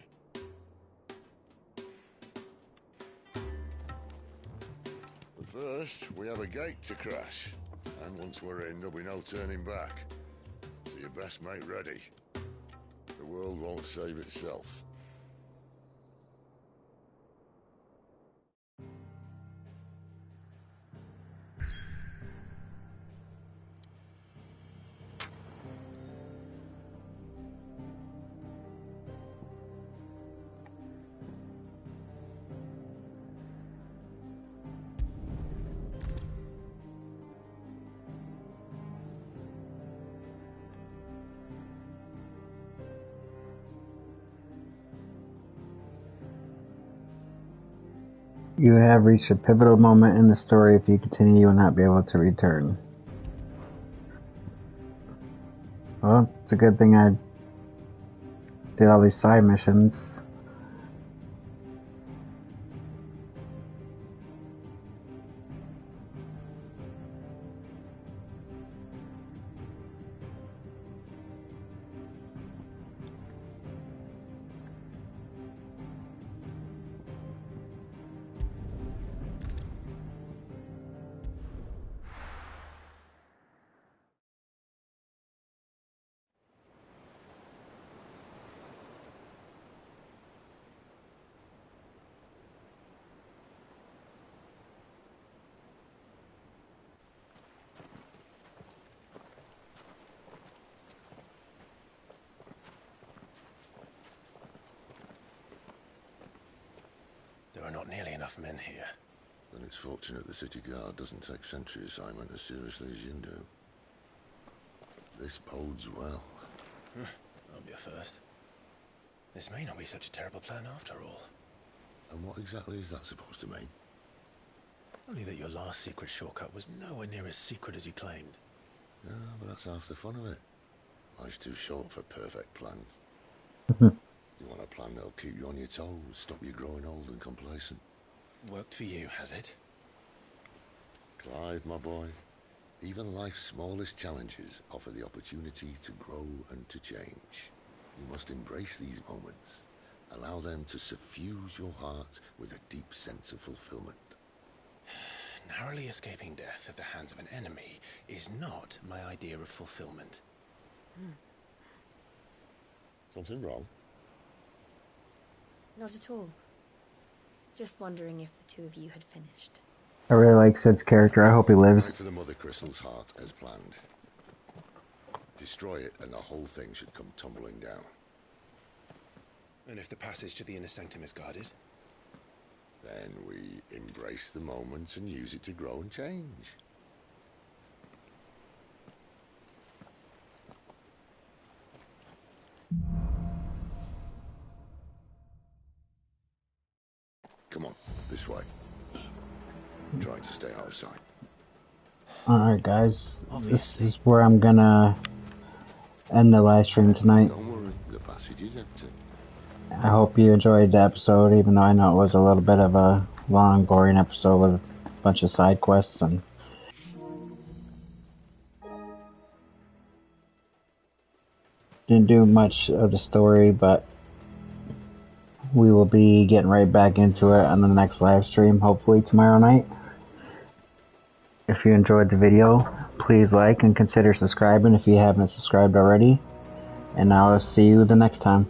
But first, we have a gate to crash. And once we're in, there'll be no turning back. So you best make ready. The world won't save itself. You have reached a pivotal moment in the story. If you continue, you will not be able to return. Well, it's a good thing I did all these side missions. There are not nearly enough men here. Then it's fortunate the city guard doesn't take sentry assignment as seriously as you do. This bodes well. That'll be a first. This may not be such a terrible plan after all. And what exactly is that supposed to mean? Only that your last secret shortcut was nowhere near as secret as you claimed. Yeah, but that's half the fun of it. Life's too short for perfect plans. You want a plan that'll keep you on your toes, stop you growing old and complacent. Worked for you, has it? Clive, my boy, even life's smallest challenges offer the opportunity to grow and to change. You must embrace these moments. Allow them to suffuse your heart with a deep sense of fulfillment. Narrowly escaping death at the hands of an enemy is not my idea of fulfillment. Something wrong? Not at all. Just wondering if the two of you had finished. I really like Sid's character. I hope he lives. Going for the Mother Crystal's heart as planned. Destroy it and the whole thing should come tumbling down. And if the passage to the inner sanctum is guarded? Then we embrace the moment and use it to grow and change. Come on, this way. Trying to stay out of sight. Alright guys, this is where I'm gonna end the live stream tonight. Don't worry, the passage is empty. I hope you enjoyed the episode, even though I know it was a little bit of a long, boring episode with a bunch of side quests and didn't do much of the story, but we will be getting right back into it on the next live stream, hopefully tomorrow night. If you enjoyed the video, please like and consider subscribing if you haven't subscribed already. And I'll see you the next time.